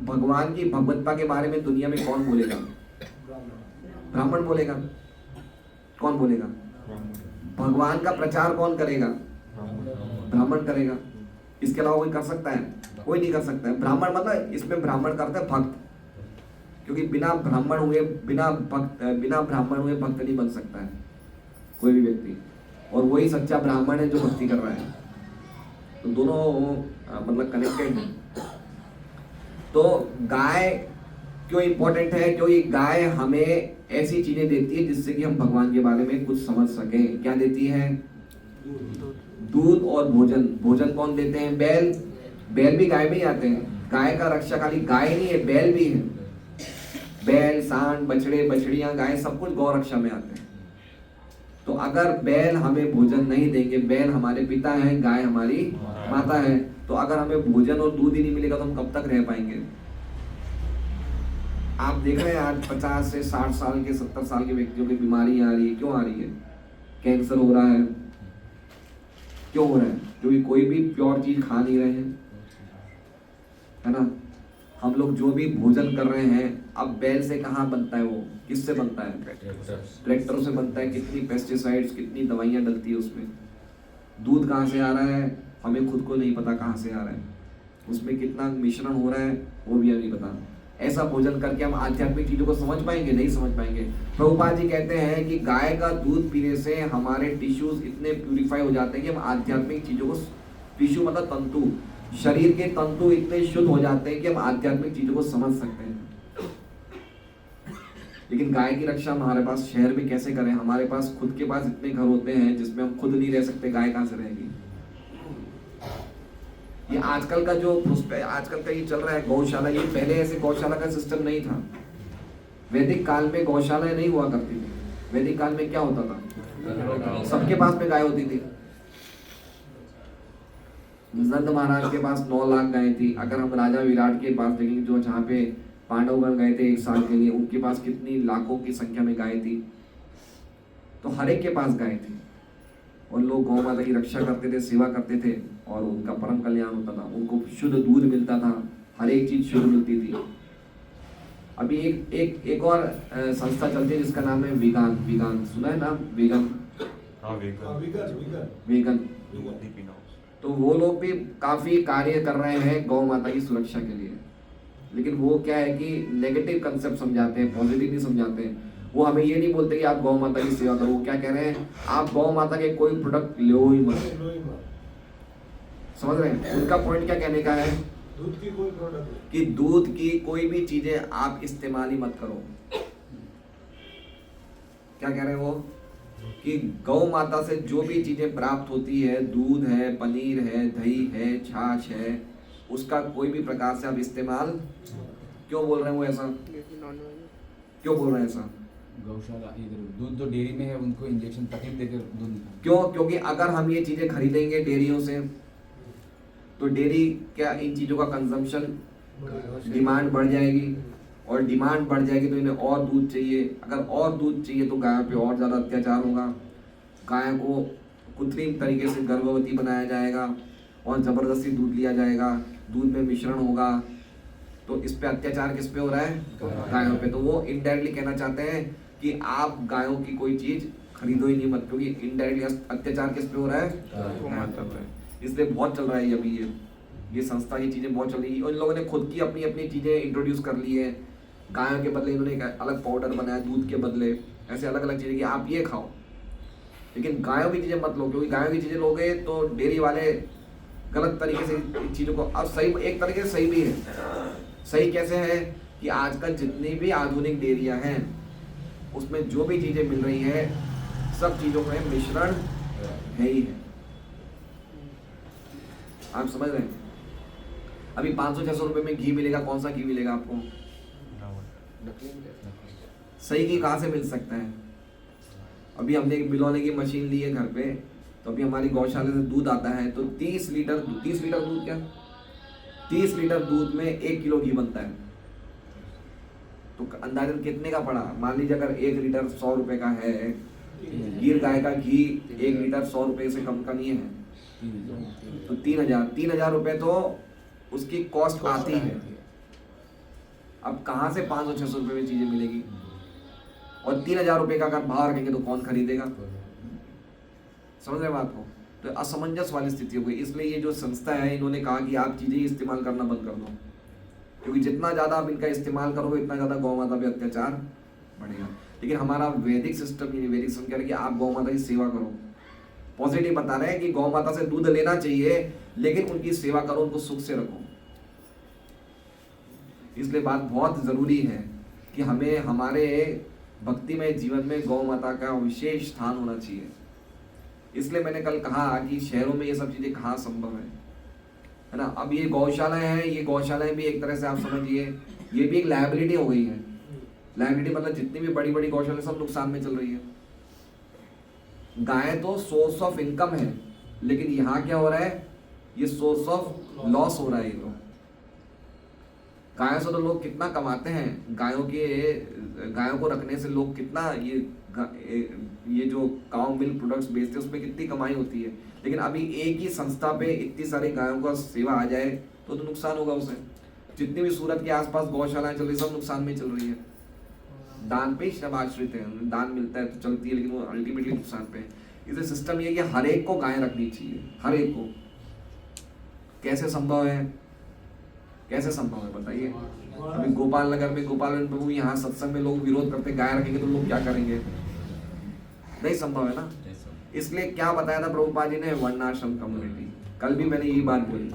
भगवान की भगवत्ता के बारे में दुनिया में कौन बोलेगा? ब्राह्मण बोलेगा। कौन बोलेगा? भगवान का प्रचार कौन करेगा? ब्राह्मण करेगा। इसके अलावा कोई कर सकता है? कोई नहीं कर सकता है। ब्राह्मण मतलब इसमें ब्राह्मण करता है भक्त, क्योंकि बिना ब्राह्मण हुए भक्त नहीं बन सकता है कोई भी व्यक्ति, और वही सच्चा ब्राह्मण है जो भक्ति कर रहा है। तो दोनों मतलब कनेक्टेड है। तो गाय क्यों इंपॉर्टेंट है? क्योंकि गाय हमें ऐसी चीजें देती है जिससे कि हम भगवान के बारे में कुछ समझ सकें। क्या देती है? दूध और भोजन। भोजन कौन देते हैं? बैल। बैल भी गाय में ही आते हैं। गाय का रक्षा खाली गाय नहीं है, बैल भी है। बैल, सांड, बछड़े, बछड़ियां, गाय सब कुछ गौ रक्षा में आते हैं। तो अगर बैल हमें भोजन नहीं देंगे, बैल हमारे पिता है, गाय हमारी माता है, तो अगर हमें भोजन और दूध ही नहीं मिलेगा तो हम कब तक रह पाएंगे? आप देख रहे हैं आज 50 से 60 साल के 70 साल के व्यक्तियों की बीमारी आ रही है। क्यों आ रही है? कैंसर हो रहा है। क्यों हो रहा है? क्योंकि कोई भी प्योर चीज खा नहीं रहे हैं, है ना। हम लोग जो भी भोजन कर रहे हैं, अब बैल से कहाँ बनता है? वो किससे बनता है? ट्रैक्टर से बनता है। कितनी पेस्टिसाइड्स, कितनी दवाइयाँ डलती है उसमें। दूध कहाँ से आ रहा है? हमें खुद को नहीं पता कहाँ से आ रहा है। उसमें कितना मिश्रण हो रहा है वो भी हमें नहीं पता। ऐसा भोजन करके हम आध्यात्मिक चीजों को समझ पाएंगे? नहीं समझ पाएंगे। प्रभुपाद जी कहते हैं कि गाय का दूध पीने से हमारे टिश्यूज इतने प्यूरिफाई हो जाते हैं कि हम आध्यात्मिक चीजों को, टिश्यू मतलब तंतु, शरीर के तंतु इतने शुद्ध हो जाते हैं कि हम आध्यात्मिक चीजों को समझ सकते हैं। लेकिन गाय की रक्षा हमारे पास शहर में कैसे करें? हमारे पास खुद के पास इतने घर होते हैं जिसमें हम खुद नहीं रह सकते, गाय कहाँ से रहेगी? ये आजकल का ये चल रहा है गौशाला। ये पहले ऐसे गौशाला का सिस्टम नहीं था। वैदिक काल में गौशालाएं नहीं हुआ करती थी। वैदिक काल में क्या होता था? सबके पास में गाय होती थी। नंद महाराज के पास 9 लाख गाय थी। अगर हम राजा विराट के पास देखेंगे, जो जहाँ पे पांडवगण गए थे 1 साल के लिए, उनके पास कितनी लाखों की संख्या में गाय थी। तो हर एक के पास गाय थी, और लोग गौ माता की रक्षा करते थे, सेवा करते थे, और उनका परम कल्याण होता था। उनको शुद्ध दूध मिलता था, हर एक चीज शुद्ध मिलती थी। अभी एक और संस्था चलती है जिसका नाम है वीगन। सुना है नाम? वीगन। तो वो लोग भी काफी कार्य कर रहे हैं गौ माता की सुरक्षा के लिए। लेकिन वो क्या है कि नेगेटिव कंसेप्ट समझाते हैं, पॉजिटिव नहीं समझाते हैं। वो हमें ये नहीं बोलते कि आप गौ माता की सेवा करो। वो क्या कह रहे हैं? आप गौ माता के कोई प्रोडक्ट लो ही मत। समझ रहे हैं? उनका पॉइंट क्या कहने का है दूध की कोई प्रोडक्ट कि दूध की कोई भी चीजें आप इस्तेमाल ही मत करो। क्या कह रहे हैं वो कि गौ माता से जो भी चीजें प्राप्त होती है, दूध है, पनीर है, दही है, छाछ है, उसका कोई भी प्रकार से आप इस्तेमाल क्यों बोल रहे हैं वो ऐसा? क्यों बोल रहे हैं ऐसा? गौशाला इधर दूध जो डेयरी में है उनको इंजेक्शन तकलीफ देकर दूध निकालते क्यों? क्योंकि अगर हम ये चीजें खरीदेंगे डेयरियों से तो डेयरी क्या इन चीजों का कंजम्पशन, डिमांड बढ़ जाएगी, और डिमांड बढ़ जाएगी तो इन्हें और दूध चाहिए। अगर और दूध चाहिए तो गाय पे और ज़्यादा अत्याचार होगा, गाय को कृत्रिम तरीके से गर्भवती बनाया जाएगा और ज़बरदस्ती दूध लिया जाएगा, दूध में मिश्रण होगा, तो इस पे अत्याचार किस पे हो रहा है? गायों पे। तो वो इनडायरेक्टली कहना चाहते हैं कि आप गायों की कोई चीज़ खरीदो ही नहीं मत, क्योंकि इनडायरेक्टली अत्याचार किस पे हो रहा है? गायों पे। इसलिए बहुत चल रहा है अभी ये संस्था, ये चीज़ें बहुत चल रही है, और इन लोगों ने खुद की अपनी अपनी चीज़ें इंट्रोड्यूस कर ली है। गायों के बदले इन्होंने एक अलग पाउडर बनाया, दूध के बदले ऐसे अलग अलग चीज़ें कि आप ये खाओ, लेकिन गायों की चीज़ें मत लो, क्योंकि गायों की चीज़ें लोगे तो डेयरी वाले गलत तरीके से इन चीज़ों को, अब सही एक तरीके से सही भी है। सही कैसे है कि आजकल जितनी भी आधुनिक डेयरियाँ हैं उसमें जो भी चीज़ें मिल रही है सब चीज़ों में मिश्रण है ही है। आप समझ रहे हैं? अभी 500-600 रुपये में घी मिलेगा, कौन सा घी मिलेगा आपको? सही घी कहाँ से मिल सकता है? अभी हमने एक मिलौने की मशीन ली है घर पे, तो अभी हमारी गौशाला से दूध आता है तो 30 लीटर दूध, क्या 30 लीटर दूध में 1 किलो घी बनता है। तो अंदाजन कितने का पड़ा? मान लीजिए अगर 1 लीटर 100 रुपए का है, गिर गाय का घी 1 लीटर 100 रुपए से कम का नहीं है, तो 3000 रुपए तो उसकी कॉस्ट आती है। अब कहाँ से 500-600 रुपये में चीज़ें मिलेगी? और 3000 रुपये का अगर भाव रखेंगे तो कौन खरीदेगा? समझ रहे बात को? तो असमंजस वाली स्थिति हो गई। इसलिए ये जो संस्था है इन्होंने कहा कि आप चीज़ें इस्तेमाल करना बंद कर दो, क्योंकि जितना ज़्यादा आप इनका इस्तेमाल करोगे इतना ज़्यादा गौ माता पे अत्याचार बढ़ेगा। लेकिन हमारा वैदिक सिस्टम ये वैदिक सिस्टम कह रहा है कि आप गौ माता की सेवा करो। पॉजिटिव बता रहे हैं कि गौ माता से दूध लेना चाहिए, लेकिन उनकी सेवा करो, उनको सुख से रखो। इसलिए बात बहुत ज़रूरी है कि हमें हमारे भक्तिमय जीवन में गौ माता का विशेष स्थान होना चाहिए। इसलिए मैंने कल कहा कि शहरों में ये सब चीज़ें कहाँ संभव है ना? अब ये गौशालाएं हैं, ये गौशालाएं भी एक तरह से आप समझिए ये भी एक लायबिलिटी हो गई है। लायबिलिटी मतलब जितनी भी बड़ी बड़ी गौशालाएं सब नुकसान में चल रही है। गाय तो सोर्स ऑफ इनकम है, लेकिन यहाँ क्या हो रहा है? ये सोर्स ऑफ लॉस हो रहा है। ये तो गायों से तो लोग कितना कमाते हैं, गायों को रखने से लोग कितना ये जो काउ मिल्क प्रोडक्ट्स बेचते हैं उसमें कितनी कमाई होती है। लेकिन अभी एक ही संस्था पे इतनी सारी गायों का सेवा आ जाए तो नुकसान होगा उसे। जितनी भी सूरत के आसपास गौशालाएं चल रही सब नुकसान में चल रही है। दान पे सब आश्रित है, दान मिलता है तो चलती है, लेकिन वो अल्टीमेटली नुकसान पे है। इसलिए सिस्टम ये कि हर एक को गाय रखनी चाहिए, हर एक को। कैसे संभव है? कैसे संभव है बताइए? अभी गोपाल नगर में गोपाल प्रभु यहाँ सत्संग में लोग विरोध करते गाय रखेंगे तो लोग क्या करेंगे? नहीं संभव है ना। इसलिए क्या बताया था प्रभुपाद जी ने? वर्णाश्रम कम्युनिटी। कल भी मैंने यही बात बोली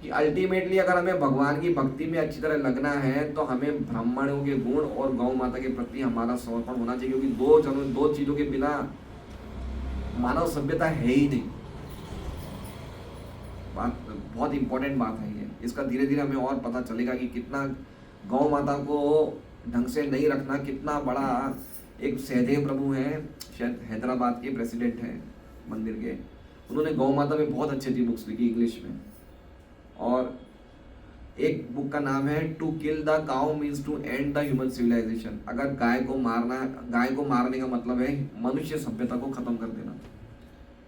कि अल्टीमेटली अगर हमें भगवान की भक्ति में अच्छी तरह लगना है तो हमें ब्राह्मणों के गुण और गौ माता के प्रति हमारा समर्पण होना चाहिए, क्योंकि दो चीजों के बिना मानव सभ्यता है ही नहीं। बात बहुत इंपॉर्टेंट बात है ये। इसका धीरे धीरे हमें और पता चलेगा कि कितना गौ माता को ढंग से नहीं रखना कितना बड़ा। एक सहदेव प्रभु हैं, शायद हैदराबाद के प्रेसिडेंट हैं मंदिर के, उन्होंने गौ माता में बहुत अच्छी अच्छी बुक्स लिखी इंग्लिश में। और एक बुक का नाम है to kill the cow means to end the human civilisation. अगर गाय को मारने का मतलब है मनुष्य सभ्यता को खत्म कर देना।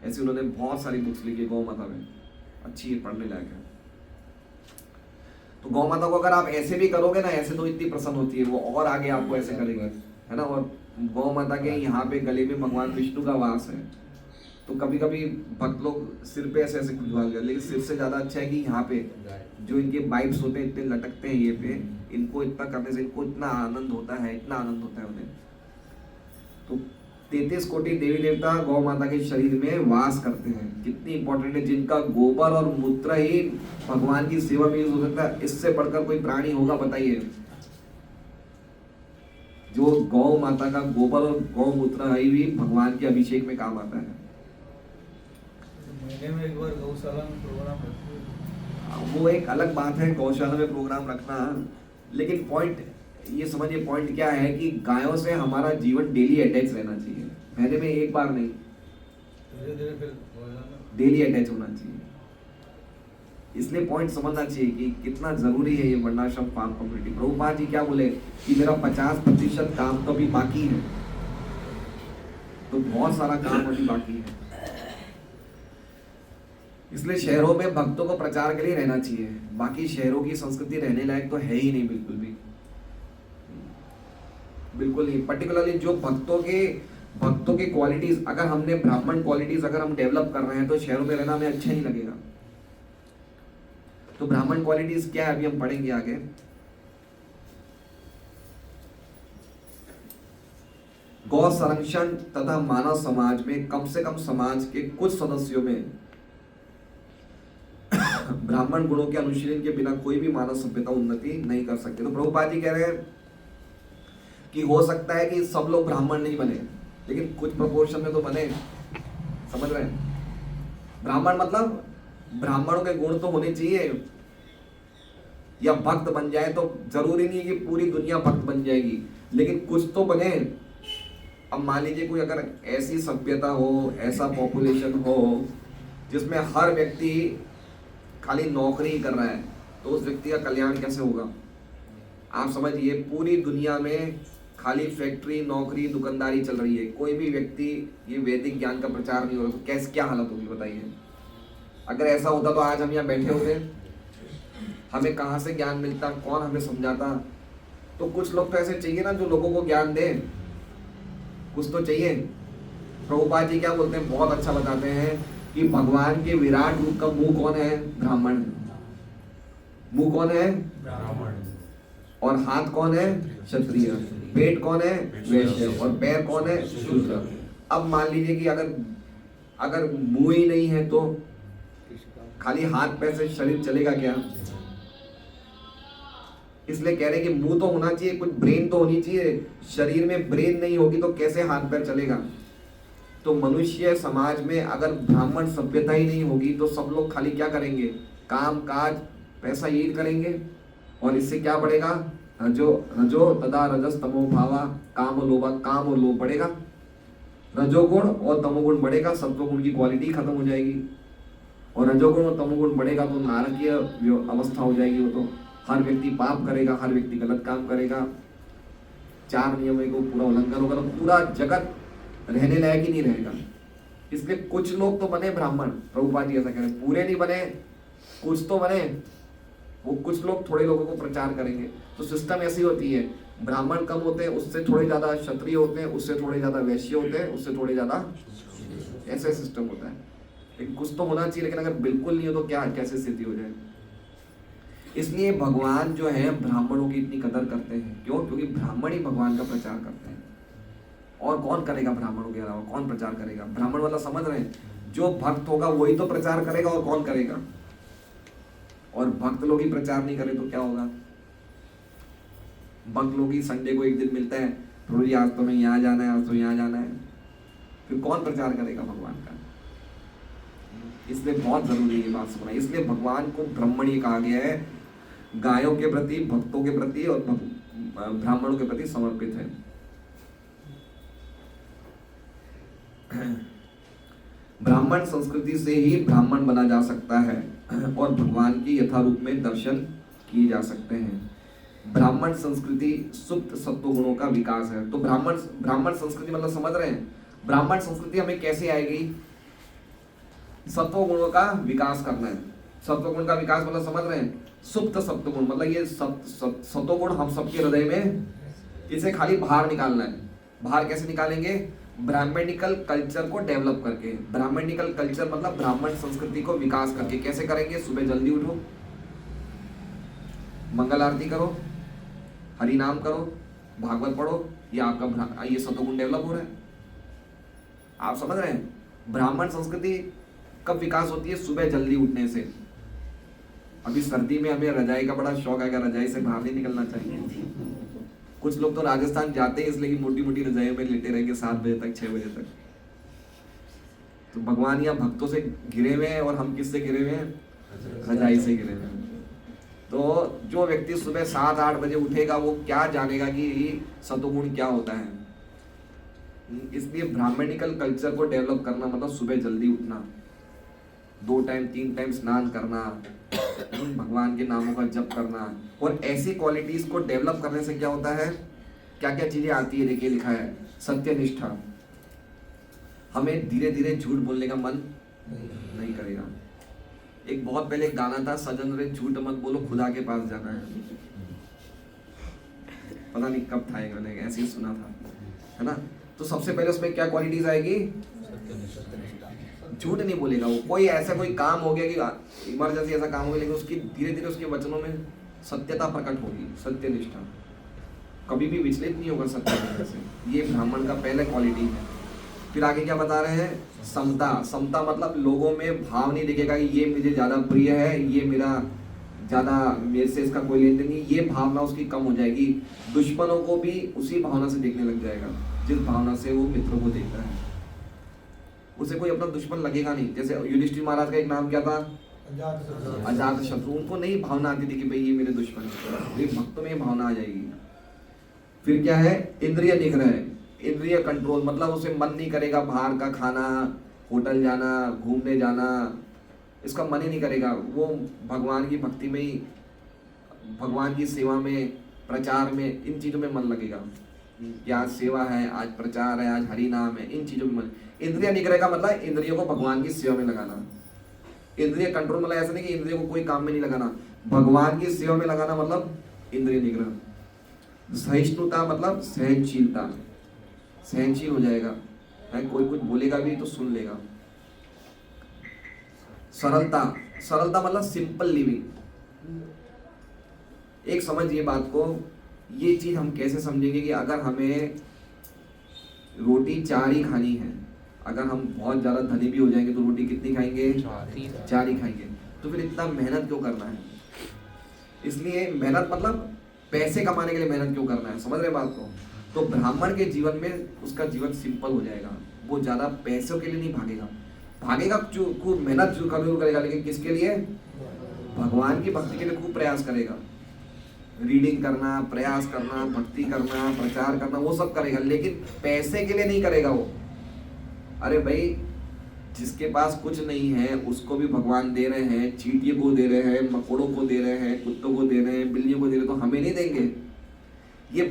ऐसे उन्होंने बहुत सारी बुक्स लिखी गौ माता में, अच्छी है, पढ़ने लायक है। तो गौ माता को अगर आप ऐसे भी करोगे ना, ऐसे तो इतनी प्रसन्न होती है वो, और आगे आपको ऐसे करेगा, है ना। और गौ माता के यहाँ पे गले में भगवान विष्णु का वास है, तो कभी कभी भक्त लोग सिर पे ऐसे ऐसे खुजवा गए, लेकिन सिर से ज़्यादा अच्छा है कि यहाँ पे जो इनके बाइब्स होते हैं इतने लटकते हैं ये पे, इनको इतना करने से इनको इतना आनंद होता है, इतना आनंद होता है उन्हें। तो 33 कोटि देवी देवता गौ माता के शरीर में वास करते हैं। कितनी इंपॉर्टेंट है, जिनका गोबर और मूत्र ही भगवान की सेवा में यूज हो सकता है, इससे बढ़कर कोई प्राणी होगा बताइए? जो गौ माता का गोबर और गौ मूत्र ही भी भगवान के अभिषेक में काम आता है। महीने में एक बार गौशाला में प्रोग्राम रखते हैं। वो एक अलग बात है गौशाला में प्रोग्राम रखना, लेकिन पॉइंट ये समझिए, पॉइंट क्या है कि गायों से हमारा जीवन डेली अटैच रहना चाहिए, महीने में एक बार नहीं, धीरे धीरे फिर गौशाला डेली अटैच होना चाहिए। इसलिए पॉइंट समझना चाहिए कि कितना जरूरी है ये वर्णाश्रम फार्म कम्युनिटी। प्रभुपाद जी क्या बोले कि मेरा 50% काम तो अभी बाकी है, तो बहुत सारा काम अभी बाकी है। इसलिए शहरों में भक्तों को प्रचार के लिए रहना चाहिए, बाकी शहरों की संस्कृति रहने लायक तो है ही नहीं, बिल्कुल भी, बिल्कुल नहीं। पर्टिकुलरली जो भक्तों के क्वालिटीज, अगर हमने ब्राह्मण क्वालिटीज अगर हम डेवलप कर रहे हैं तो शहरों में रहना हमें अच्छा नहीं लगेगा। तो ब्राह्मण क्वालिटीज क्या है अभी हम पढ़ेंगे आगे। गौ संरक्षण तथा मानव समाज में कम से कम समाज के कुछ सदस्यों में ब्राह्मण गुणों के अनुशीलन के बिना कोई भी मानव सभ्यता उन्नति नहीं कर सकते। तो प्रभुपाद जी कह रहे हैं कि हो सकता है कि सब लोग ब्राह्मण नहीं बने, लेकिन कुछ प्रोपोर्शन में तो बने, समझ रहे हैं? ब्राह्मण मतलब ब्राह्मणों के गुण तो होने चाहिए, या भक्त बन जाए तो जरूरी नहीं है कि पूरी दुनिया भक्त बन जाएगी, लेकिन कुछ तो बने। अब मान लीजिए कोई अगर ऐसी सभ्यता हो, ऐसा पॉपुलेशन हो जिसमें हर व्यक्ति खाली नौकरी ही कर रहा है, तो उस व्यक्ति का कल्याण कैसे होगा? आप समझिए, पूरी दुनिया में खाली फैक्ट्री, नौकरी, दुकानदारी चल रही है, कोई भी व्यक्ति ये वैदिक ज्ञान का प्रचार नहीं हो रहा, तो कैसे क्या हालत होगी बताइए? अगर ऐसा होता तो आज हम यहाँ बैठे होते, हमें कहाँ से ज्ञान मिलता, कौन हमें समझाता? तो कुछ लोग तो ऐसे चाहिए ना जो लोगों को ज्ञान दे, कुछ तो चाहिए। प्रभुपाद जी क्या बोलते हैं, बहुत अच्छा बताते हैं कि भगवान के विराट रूप का मुंह कौन है? ब्राह्मण। मुंह कौन है? ब्राह्मण। और हाथ कौन है? क्षत्रिय। पेट कौन है? वैश्य। और पैर कौन है? शूद्र। अब मान लीजिए कि अगर मुंह ही नहीं है तो खाली हाथ पैर से शरीर चलेगा क्या? इसलिए कह रहे हैं कि मुंह तो होना चाहिए, कुछ ब्रेन तो होनी चाहिए। शरीर में ब्रेन नहीं होगी तो कैसे हाथ पैर चलेगा? तो मनुष्य समाज में अगर ब्राह्मण सभ्यता ही नहीं होगी तो सब लोग खाली क्या करेंगे? काम काज, पैसा यही करेंगे, और इससे क्या बढ़ेगा? रजो तदा रजस तमो भावा काम और लोभ बढ़ेगा, रजोगुण और तमोगुण बढ़ेगा, सत्वगुण की क्वालिटी खत्म हो जाएगी, और रजोगुण और तमोगुण बढ़ेगा तो नारकीय अवस्था हो जाएगी। वो तो हर व्यक्ति पाप करेगा, हर व्यक्ति गलत काम करेगा, 4 नियमों को पूरा उल्लंघन होगा, तो पूरा जगत रहने लायक ही नहीं रहेगा। इसलिए कुछ लोग तो बने ब्राह्मण, प्रभुपाद जी ऐसा कह रहे हैं, पूरे नहीं बने, कुछ तो बने। वो कुछ लोग थोड़े लोगों को प्रचार करेंगे। तो सिस्टम ऐसी होती है, ब्राह्मण कम होते हैं, उससे थोड़े ज्यादा क्षत्रिय होते हैं, उससे थोड़े ज्यादा वैश्य होते हैं, उससे थोड़े ज्यादा, ऐसे सिस्टम होता है। लेकिन कुछ तो होना चाहिए, लेकिन अगर बिल्कुल नहीं हो तो क्या कैसे स्थिति हो जाए? इसलिए भगवान जो है ब्राह्मणों की इतनी कदर करते हैं। क्यों? क्योंकि ब्राह्मण ही भगवान का प्रचार करते हैं। और कौन करेगा? ब्राह्मणों के अलावा कौन प्रचार करेगा? ब्राह्मण वाला समझ रहे हैं, जो भक्त होगा वही तो प्रचार करेगा, और कौन करेगा? और भक्त लोग ही प्रचार नहीं करें तो क्या होगा? भक्त लोग ही संडे को एक दिन मिलता है, प्रभु जी आज तो मैं यहाँ जाना है, आज तो यहाँ जाना है, फिर कौन प्रचार करेगा भगवान का? इसलिए बहुत जरूरी है ये बात समझना। इसलिए भगवान को ब्रह्मणी कहा गया है, गायों के प्रति, भक्तों के प्रति और ब्राह्मणों के प्रति समर्पित है। ब्राह्मण संस्कृति से ही ब्राह्मण बना जा सकता है और भगवान की यथारूप में दर्शन किए जा सकते हैं। ब्राह्मण संस्कृति सुप्त सत्व गुणों का विकास है। तो ब्राह्मण संस्कृति मतलब समझ रहे हैं, ब्राह्मण संस्कृति हमें कैसे आएगी? सत्व गुणों का विकास करना है। सत्व गुण का विकास मतलब समझ रहे हैं, सुप्त सत्व गुण मतलब ये सत्व गुण हम सबके हृदय में, इसे खाली बाहर निकालना है। बाहर कैसे निकालेंगे? ब्राह्मणिकल कल्चर को डेवलप करके। ब्राह्मणिकल कल्चर मतलब ब्राह्मण संस्कृति को विकास करके। कैसे करेंगे? सुबह जल्दी उठो, मंगल आरती करो, हरि नाम करो, भागवत पढ़ो, ये आपका ये सत्वगुण डेवलप हो रहा है। आप समझ रहे हैं? ब्राह्मण संस्कृति कब विकास होती है? सुबह जल्दी उठने से। अभी सर्दी में हमें रजाई का बड़ा शौक आएगा, रजाई से बाहर नहीं निकलना चाहिए। कुछ लोग तो राजस्थान जाते हैं इसलिए कि मोटी मोटी रजाइयों में लेटे रहेंगे 7 बजे तक 6 बजे तक। तो भगवान यहाँ भक्तों से घिरे हुए हैं और हम किससे घिरे हुए हैं? रजाई से घिरे हुए हैं। तो जो व्यक्ति सुबह 7-8 बजे उठेगा वो क्या जानेगा कि सतोगुण क्या होता है। इसलिए ब्राह्मणिकल कल्चर को डेवलप करना मतलब सुबह जल्दी उठना, 2 टाइम 3 टाइम स्नान करना, भगवान के नामों का जप करना। और ऐसी क्वालिटीज को डेवलप करने से क्या होता है, क्या क्या चीजें आती है, देखिए लिखा है सत्यनिष्ठा। हमें धीरे धीरे झूठ बोलने का मन नहीं करेगा। एक बहुत पहले एक गाना था, सजन रे झूठ मत बोलो खुदा के पास जाना है। पता नहीं कब था ये, मैंने ऐसे ही सुना था, है ना। तो सबसे पहले उसमें क्या क्वालिटीज आएगी? झूठ नहीं बोलेगा वो। कोई ऐसा कोई काम हो गया कि इमरजेंसी ऐसा काम हो गया, लेकिन उसकी धीरे धीरे उसके वचनों में सत्यता प्रकट होगी, सत्यनिष्ठा। कभी भी विचलित नहीं होगा सत्य से। ये ब्राह्मण का पहला क्वालिटी है। फिर आगे क्या बता रहे हैं? समता। समता मतलब लोगों में भाव नहीं दिखेगा कि ये मुझे ज्यादा प्रिय है, ये मेरा ज्यादा, मेरे से इसका कोई लेन देन नहीं। ये भावना उसकी कम हो जाएगी। दुश्मनों को भी उसी भावना से देखने लग जाएगा जिस भावना से वो मित्रों को देखता है। उसे कोई अपना दुश्मन लगेगा नहीं। जैसे युधिष्ठिर महाराज का एक नाम क्या था? अजात शत्रु। उनको नहीं भावना आती थी कि भाई ये मेरे दुश्मन है। भक्तों में भावना आ जाएगी। फिर क्या है? इंद्रिय निग्रह। इंद्रिय कंट्रोल मतलब उसे मन नहीं करेगा बाहर का खाना, होटल जाना, घूमने जाना, इसका मन ही नहीं करेगा। वो भगवान की भक्ति में ही, भगवान की सेवा में, प्रचार में, इन चीजों में मन लगेगा कि आज सेवा है, आज प्रचार है, आज हरि नाम है, इन चीजों में मन। इंद्रिय निग्रह का मतलब इंद्रियों को भगवान की सेवा में लगाना। इंद्रिय कंट्रोल मतलब ऐसा नहीं कि इंद्रियों को कोई काम में नहीं लगाना, भगवान की सेवा में लगाना मतलब इंद्रिय निग्रह। सहिष्णुता मतलब सहनशीलता, सहनशील हो जाएगा, कोई कुछ बोलेगा भी तो सुन लेगा। सरलता। सरलता मतलब सिंपल लिविंग। एक समझिए बात को, ये चीज हम कैसे समझेंगे कि अगर हमें रोटी 4 ही खानी है, अगर हम बहुत ज्यादा धनी भी हो जाएंगे तो रोटी कितनी खाएंगे? 4 ही खाएंगे। तो फिर इतना मेहनत क्यों करना है? इसलिए मेहनत मतलब पैसे कमाने के लिए मेहनत क्यों करना है, समझ रहे बात को। तो ब्राह्मण के जीवन में उसका जीवन सिंपल हो जाएगा। वो ज्यादा पैसों के लिए नहीं भागेगा, भागेगा खूब मेहनत जरूर करेगा, लेकिन किसके लिए? भगवान की भक्ति के लिए खूब प्रयास करेगा। रीडिंग करना, प्रयास करना, भक्ति करना, प्रचार करना, वो सब करेगा, लेकिन पैसे के लिए नहीं करेगा वो। अरे भाई, जिसके पास कुछ नहीं है उसको भी भगवान दे रहे हैं, चींटियों को दे रहे हैं, मकोड़ों को दे रहे हैं, कुत्तों को दे रहे हैं, बिल्लियों को दे रहे हैं, तो हमें नहीं देंगे? ये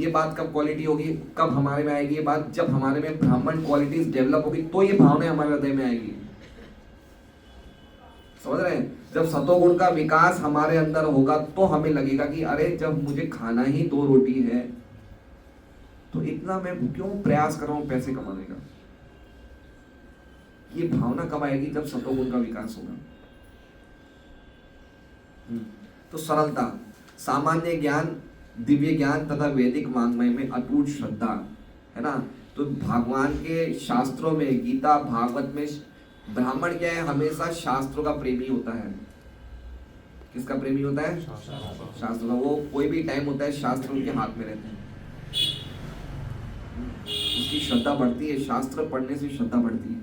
बात कब क्वालिटी होगी, कब हमारे में आएगी ये बात? जब हमारे में ब्राह्मण क्वालिटीज डेवलप होगी तो ये भावना हमारे हृदय में आएगी। समझ रहे हैं? जब सतोगुण का विकास हमारे अंदर होगा तो हमें लगेगा कि अरे जब मुझे खाना ही 2 रोटी है तो इतना मैं क्यों प्रयास कर रहा हूं पैसे कमाने का। ये भावना कब आएगी? जब सतोगुण का विकास होगा। तो सरलता, सामान्य ज्ञान, दिव्य ज्ञान तथा वैदिक वाङ्मय में अटूट श्रद्धा, है ना। तो भगवान के शास्त्रों में, गीता भागवत में, ब्राह्मण क्या है? हमेशा शास्त्रों का प्रेमी होता है। किसका प्रेमी होता है? शास्त्र का। वो कोई भी टाइम होता है शास्त्र उनके हाथ में रहते हैं, उसकी श्रद्धा बढ़ती है। शास्त्र पढ़ने से श्रद्धा बढ़ती है,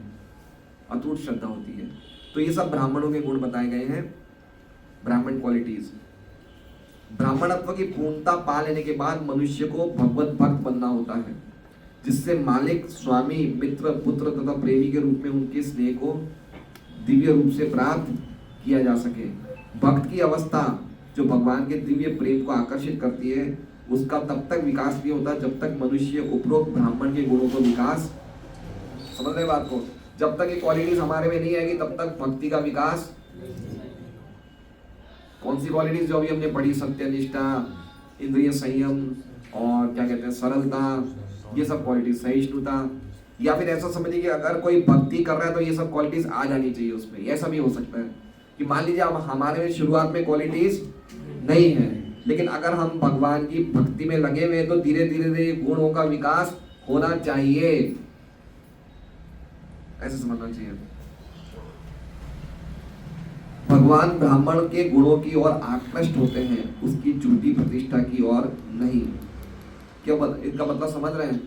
अटूट श्रद्धा होती है। तो ये सब ब्राह्मणों के गुण बताए गए हैं, ब्राह्मण क्वालिटीज। ब्राह्मणत्व की पूर्णता पा लेने के बाद मनुष्य को भगवत भक्त बनना होता है, जिससे मालिक, स्वामी, मित्र, पुत्र तथा प्रेमी के रूप में उनके स्नेह को दिव्य रूप से प्राप्त किया जा सके। भक्त की अवस्था जो भगवान के दिव्य प्रेम को आकर्षित करती है, उसका तब तक विकास नहीं होता जब तक मनुष्य उपरोक्त ब्राह्मण के गुणों को विकास, समझ रहे बात को, जब तक ये क्वालिटीज हमारे में नहीं आएगी तब तक भक्ति का विकास। कौन सी क्वालिटीज जो अभी हमने पढ़ी? सत्यनिष्ठा, इंद्रिय संयम, और क्या कहते हैं सरलता, ये सब क्वालिटीज, सहिष्णुता। या फिर ऐसा समझिए कि अगर कोई भक्ति कर रहा है तो ये सब क्वालिटीज आ जानी चाहिए उसमें। ऐसा भी हो सकता है कि मान लीजिए अब हमारे में शुरुआत में क्वालिटीज नहीं है, लेकिन अगर हम भगवान की भक्ति में लगे हुए हैं तो धीरे धीरे गुणों का विकास होना चाहिए। ऐसे समझना चाहिए। भगवान ब्राह्मण के गुणों की ओर आकृष्ट होते हैं, उसकी झूठी प्रतिष्ठा की ओर नहीं। इसका मतलब समझ रहे हैं?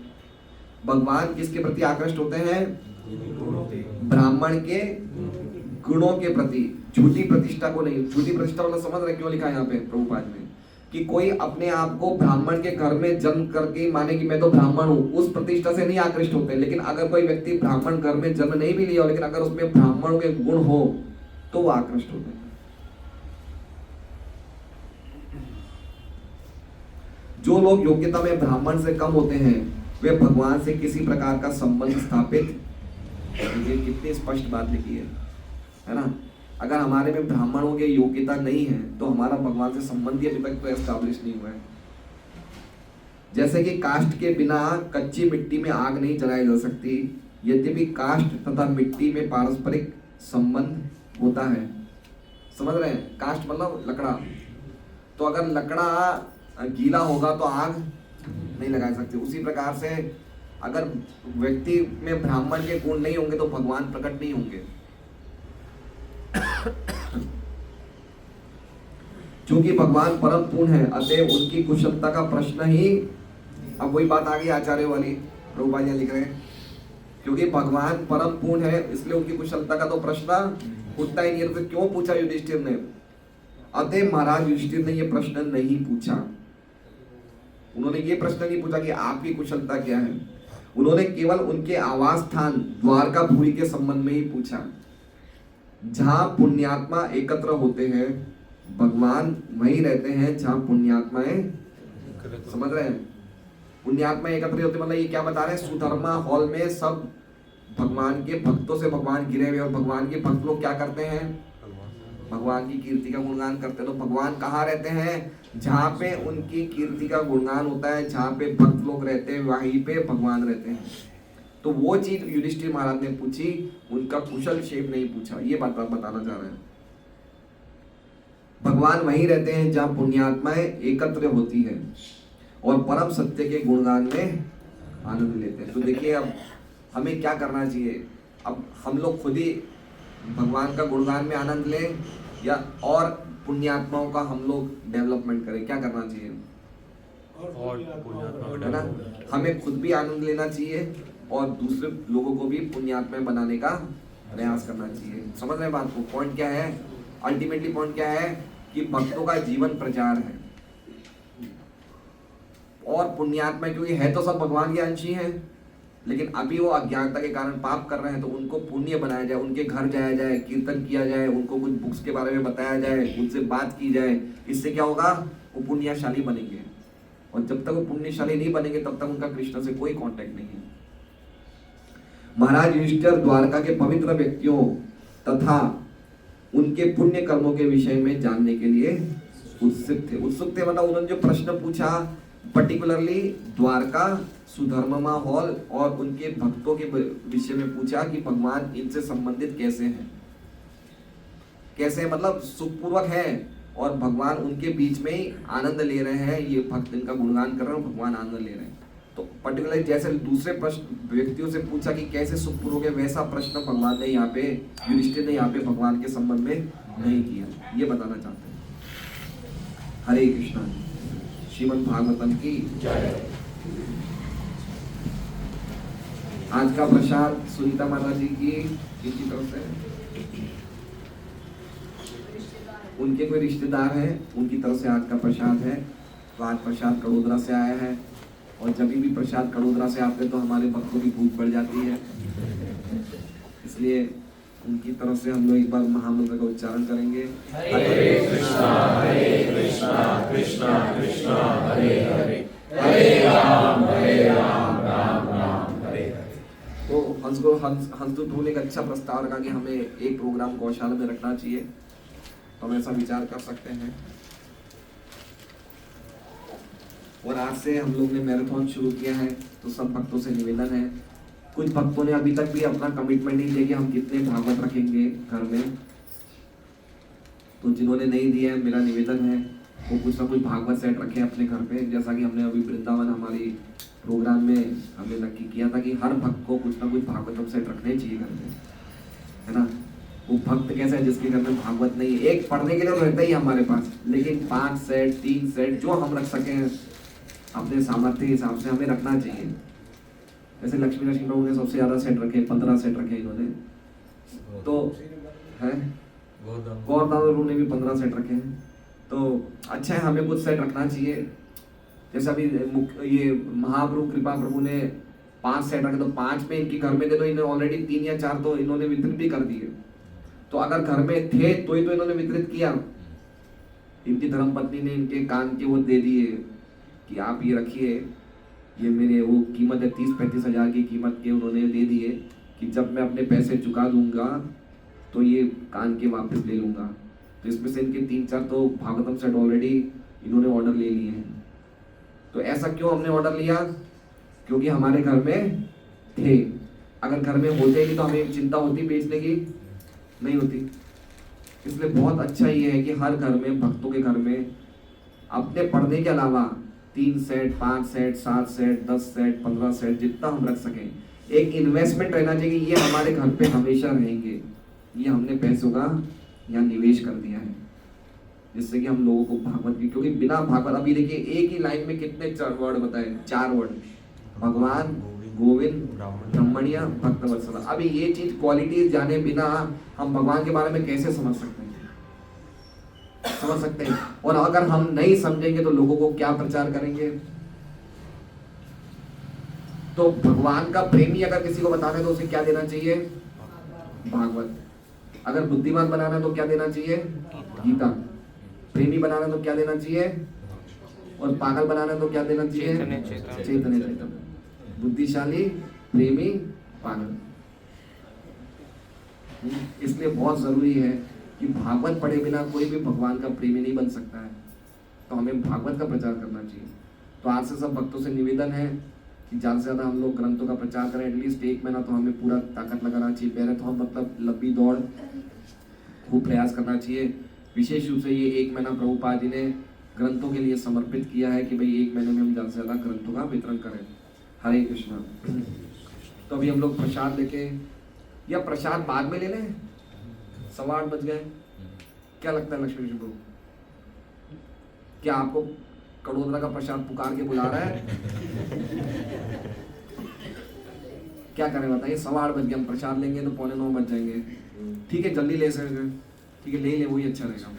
भगवान किसके प्रति आकृष्ट होते हैं? ब्राह्मण के गुणों के प्रति, झूठी प्रतिष्ठा को नहीं। झूठी प्रतिष्ठा मतलब समझ रहे क्यों लिखा है यहाँ पे प्रभुपाद ने, कि कोई अपने आप को ब्राह्मण के घर में जन्म करके माने कि मैं तो ब्राह्मण हूँ, उस प्रतिष्ठा से नहीं आकृष्ट होते। लेकिन अगर कोई व्यक्ति ब्राह्मण घर में जन्म नहीं भी लिया, लेकिन अगर उसमें ब्राह्मणों के गुण हो तो वो आकृष्ट होते हैं। जो लोग योग्यता में ब्राह्मण से कम होते हैं वे भगवान से किसी प्रकार का संबंध स्थापित, ये कितनी स्पष्ट बात लिखी है ना? अगर हमारे में ब्राह्मणों की योग्यता नहीं है तो हमारा भगवान से संबंध ही अभी तक तो एस्टैब्लिश नहीं हुआ है। जैसे कि काष्ठ के बिना कच्ची मिट्टी में आग नहीं जलाई जा सकती, यद्यपि काष्ठ तथा मिट्टी में पारस्परिक संबंध होता है। समझ रहे हैं? काष्ठ मतलब लकड़ा, तो अगर लकड़ा गीला होगा तो आग नहीं लगा सकते। उसी प्रकार से अगर व्यक्ति में ब्राह्मण के गुण नहीं होंगे तो भगवान प्रकट नहीं होंगे। क्योंकि भगवान परम पूर्ण है, अतः उनकी कुशलता का प्रश्न ही, अब वही बात आ गई आचार्य वाली, प्रभुपाद यहाँ लिख रहे हैं, क्योंकि भगवान परम पूर्ण है इसलिए उनकी कुशलता का तो प्रश्न उठता ही नहीं है। तो क्यों पूछा युधिष्ठिर ने? अतः महाराज युधिष्ठिर ने ये प्रश्न नहीं पूछा। उन्होंने ये प्रश्न नहीं पूछा कि आपकी कुशलता क्या है, उन्होंने केवल उनके आवास स्थान द्वारकापुरी के संबंध में ही पूछा। जहां पुण्यात्मा एकत्र होते हैं भगवान वहीं रहते हैं जहां पुण्यात्माएं, समझ रहे हैं? पुण्यात्मा एकत्र होते मतलब ये क्या बता रहे हैं? सुधर्मा हॉल में सब भगवान के भक्तों से भगवान घिरे हुए, और भगवान के भक्त लोग क्या करते हैं? भगवान की कीर्ति का गुणगान करते हैं। तो भगवान कहाँ रहते हैं? जहाँ पे उनकी कीर्ति का गुणगान होता है, जहाँ पे भक्त लोग रहते हैं वहीं पे भगवान रहते हैं। तो वो चीज युधिष्ठिर महाराज ने पूछी, उनका कुशल क्षेम नहीं पूछा। ये बात बताना चाह रहे हैं। भगवान वहीं रहते हैं जहाँ पुण्यात्माएं एकत्र होती है और परम सत्य के गुणगान में आनंद लेते हैं। तो देखिए अब हमें क्या करना चाहिए? अब हम लोग खुद ही भगवान का गुणगान में आनंद लें या और पुण्यात्माओं का हम लोग डेवलपमेंट करें? क्या करना चाहिए? है ना? हमें खुद भी आनंद लेना चाहिए और दूसरे लोगों को भी पुण्यात्मा बनाने का प्रयास करना चाहिए। समझ रहे हैं बात को? पॉइंट क्या है? अल्टीमेटली पॉइंट क्या है कि भक्तों का जीवन प्रचार है और पुण्यात्मा, क्योंकि है तो सब भगवान के अंश ही हैं, लेकिन अभी वो अज्ञानता के कारण पाप कर रहे हैं, तो उनको पुण्य बनाया जाए, उनके घर जाया जाए, कीर्तन किया जाए, उनको कुछ बुक्स के बारे में बताया जाए, उनसे बात की जाए। इससे क्या होगा? वो पुण्यशाली बनेंगे, और जब तक वो पुण्यशाली नहीं बनेंगे तब तक उनका कृष्ण से कोई कांटेक्ट नहीं है। महाराज युधिष्ठिर द्वारका के पवित्र व्यक्तियों तथा उनके पुण्य कर्मों के विषय में जानने के लिए उत्सुक थे। उत्सुक थे मतलब उन्होंने जो प्रश्न पूछा पर्टिकुलरली द्वारका सुधर्मा हॉल और उनके भक्तों के विषय में पूछा कि भगवान इनसे संबंधित कैसे हैं, कैसे मतलब सुखपूर्वक है और भगवान उनके बीच में ही आनंद ले रहे हैं। ये भक्त इनका गुणगान कर रहे हैं, भगवान आनंद ले रहे हैं। तो पर्टिकुलरली जैसे दूसरे प्रश्न व्यक्तियों से पूछा कि कैसे सुखपूर्वक है, वैसा प्रश्न भगवान ने यहाँ पे, युधिष्ठिर ने यहाँ पे भगवान के संबंध में नहीं किया। ये बताना चाहते हैं। हरे कृष्णा। श्रीमद् भागवतम की जय। आज का प्रसाद सुनीता माता जी की किसकी तरफ से? उनके कोई रिश्तेदार हैं, उनकी तरफ से आज का प्रसाद है। तो आज प्रसाद कड़ोदरा से आया है, और जब भी प्रसाद कड़ोदरा से आते हैं तो हमारे भक्तों की भूख बढ़ जाती है, इसलिए उनकी तरफ से हम लोग एक बार महामंत्र का उच्चारण करेंगे। हरे कृष्णा कृष्णा कृष्णा हरे हरे, हरे राम राम राम हरे हरे। तो हंस ढूंढ एक अच्छा प्रस्ताव रखा कि हमें एक प्रोग्राम गौशाला में रखना चाहिए, तो हम ऐसा विचार कर सकते हैं। और आज से हम लोग ने मैराथन शुरू किया है, तो सब भक्तों से निवेदन है, कुछ भक्तों ने अभी तक भी अपना कमिटमेंट नहीं दिया कि हम कितने भागवत रखेंगे घर में, तो जिन्होंने नहीं दिया है मेरा निवेदन है वो कुछ ना कुछ भागवत सेट रखे अपने घर पे, जैसा कि हमने अभी वृंदावन हमारी प्रोग्राम में हमने नक्की किया था कि हर भक्त को कुछ ना कुछ भागवतम सेट रखने चाहिए घर में, है ना। वो भक्त कैसा है जिसके घर में भागवत नहीं है, एक पढ़ने के लिए तो रहता ही है हमारे पास, लेकिन 5 सेट 3 सेट जो हम रख सकें अपने सामर्थ्य के हिसाब से हमें रखना चाहिए। जैसे लक्ष्मी नरसिंह प्रभु ने सबसे ज़्यादा सेट रखे, 15 सेट रखे इन्होंने, तो है गौरदास प्रभु ने भी 15 सेट रखे हैं। तो अच्छा है, हमें कुछ सेट रखना चाहिए। जैसे अभी ये महाप्रभु कृपा प्रभु ने 5 सेट रखे, तो 5 में इनके घर में थे तो इन्होंने ऑलरेडी 3 या 4 तो इन्होंने वितरित भी कर दिए। तो अगर घर में थे तो ही तो इन्होंने वितरित किया। इनकी धर्मपत्नी ने इनके कान के वो दे दिए कि आप ये रखिए, ये मेरे वो कीमत है 30-35 हज़ार की कीमत के, उन्होंने दे दिए कि जब मैं अपने पैसे चुका दूंगा तो ये कान के वापस ले लूँगा। तो इसमें से इनके 3-4 तो भागवतम सेट ऑलरेडी इन्होंने ऑर्डर ले लिए हैं। तो ऐसा क्यों हमने ऑर्डर लिया? क्योंकि हमारे घर में थे। अगर घर में होते ही तो हमें चिंता होती बेचने की, नहीं होती। इसलिए बहुत अच्छा ये है कि हर घर में, भक्तों के घर में अपने पढ़ने के अलावा 3 set 5 set 7 set 10 set 15 set जितना हम रख सकें, एक इन्वेस्टमेंट रहना चाहिए। ये हमारे घर पे हमेशा रहेंगे, ये हमने पैसों का यहाँ निवेश कर दिया है, जिससे कि हम लोगों को भागवत की, क्योंकि बिना भागवत, अभी देखिए एक ही लाइन में कितने 4 वर्ड बताए, 4 वर्ड, भगवान, गोविंद, ब्रह्मण्य, भक्त वत्सल। अभी ये चीज क्वालिटीज जाने बिना हम भगवान के बारे में कैसे समझ सकते हैं? समझ सकते हैं। और अगर हम नहीं समझेंगे तो लोगों को क्या प्रचार करेंगे? तो भगवान का प्रेमी अगर किसी को बताना है तो उसे क्या देना चाहिए? भागवत। अगर बुद्धिमान बनाना है तो क्या देना चाहिए? गीता। प्रेमी बनाना है तो क्या देना चाहिए? और पागल बनाना है तो क्या देना चाहिए? चैतन्य चैतन्य। बुद्धिशाली, प्रेमी, पागल। इसलिए बहुत जरूरी है कि भागवत पढ़े बिना कोई भी भगवान का प्रेमी नहीं बन सकता है। तो हमें भागवत का प्रचार करना चाहिए। तो आज से सब भक्तों से निवेदन है कि ज़्यादा से ज़्यादा हम लोग ग्रंथों का प्रचार करें। एटलीस्ट 1 महीना तो हमें पूरा ताकत लगाना चाहिए। पहले तो हम मतलब लंबी दौड़ खूब प्रयास करना चाहिए। विशेष रूप से ये 1 महीना प्रभुपाद जी ने ग्रंथों के लिए समर्पित किया है कि भाई 1 महीने में हम ज़्यादा से ज़्यादा ग्रंथों का वितरण करें। हरे कृष्णा। तो अभी हम लोग प्रसाद लेके, या प्रसाद बाद में ले लें? 8:15 बज गए। क्या लगता है लक्ष्मी प्रभु, क्या आपको कड़ोदरा का प्रसाद पुकार के बुला रहा है? क्या करें बताइए? 8:15 बज गए, हम प्रसाद लेंगे तो 8:45 बज जाएंगे। ठीक है, जल्दी ले सकते, ठीक है ले ले, वही अच्छा रहेगा।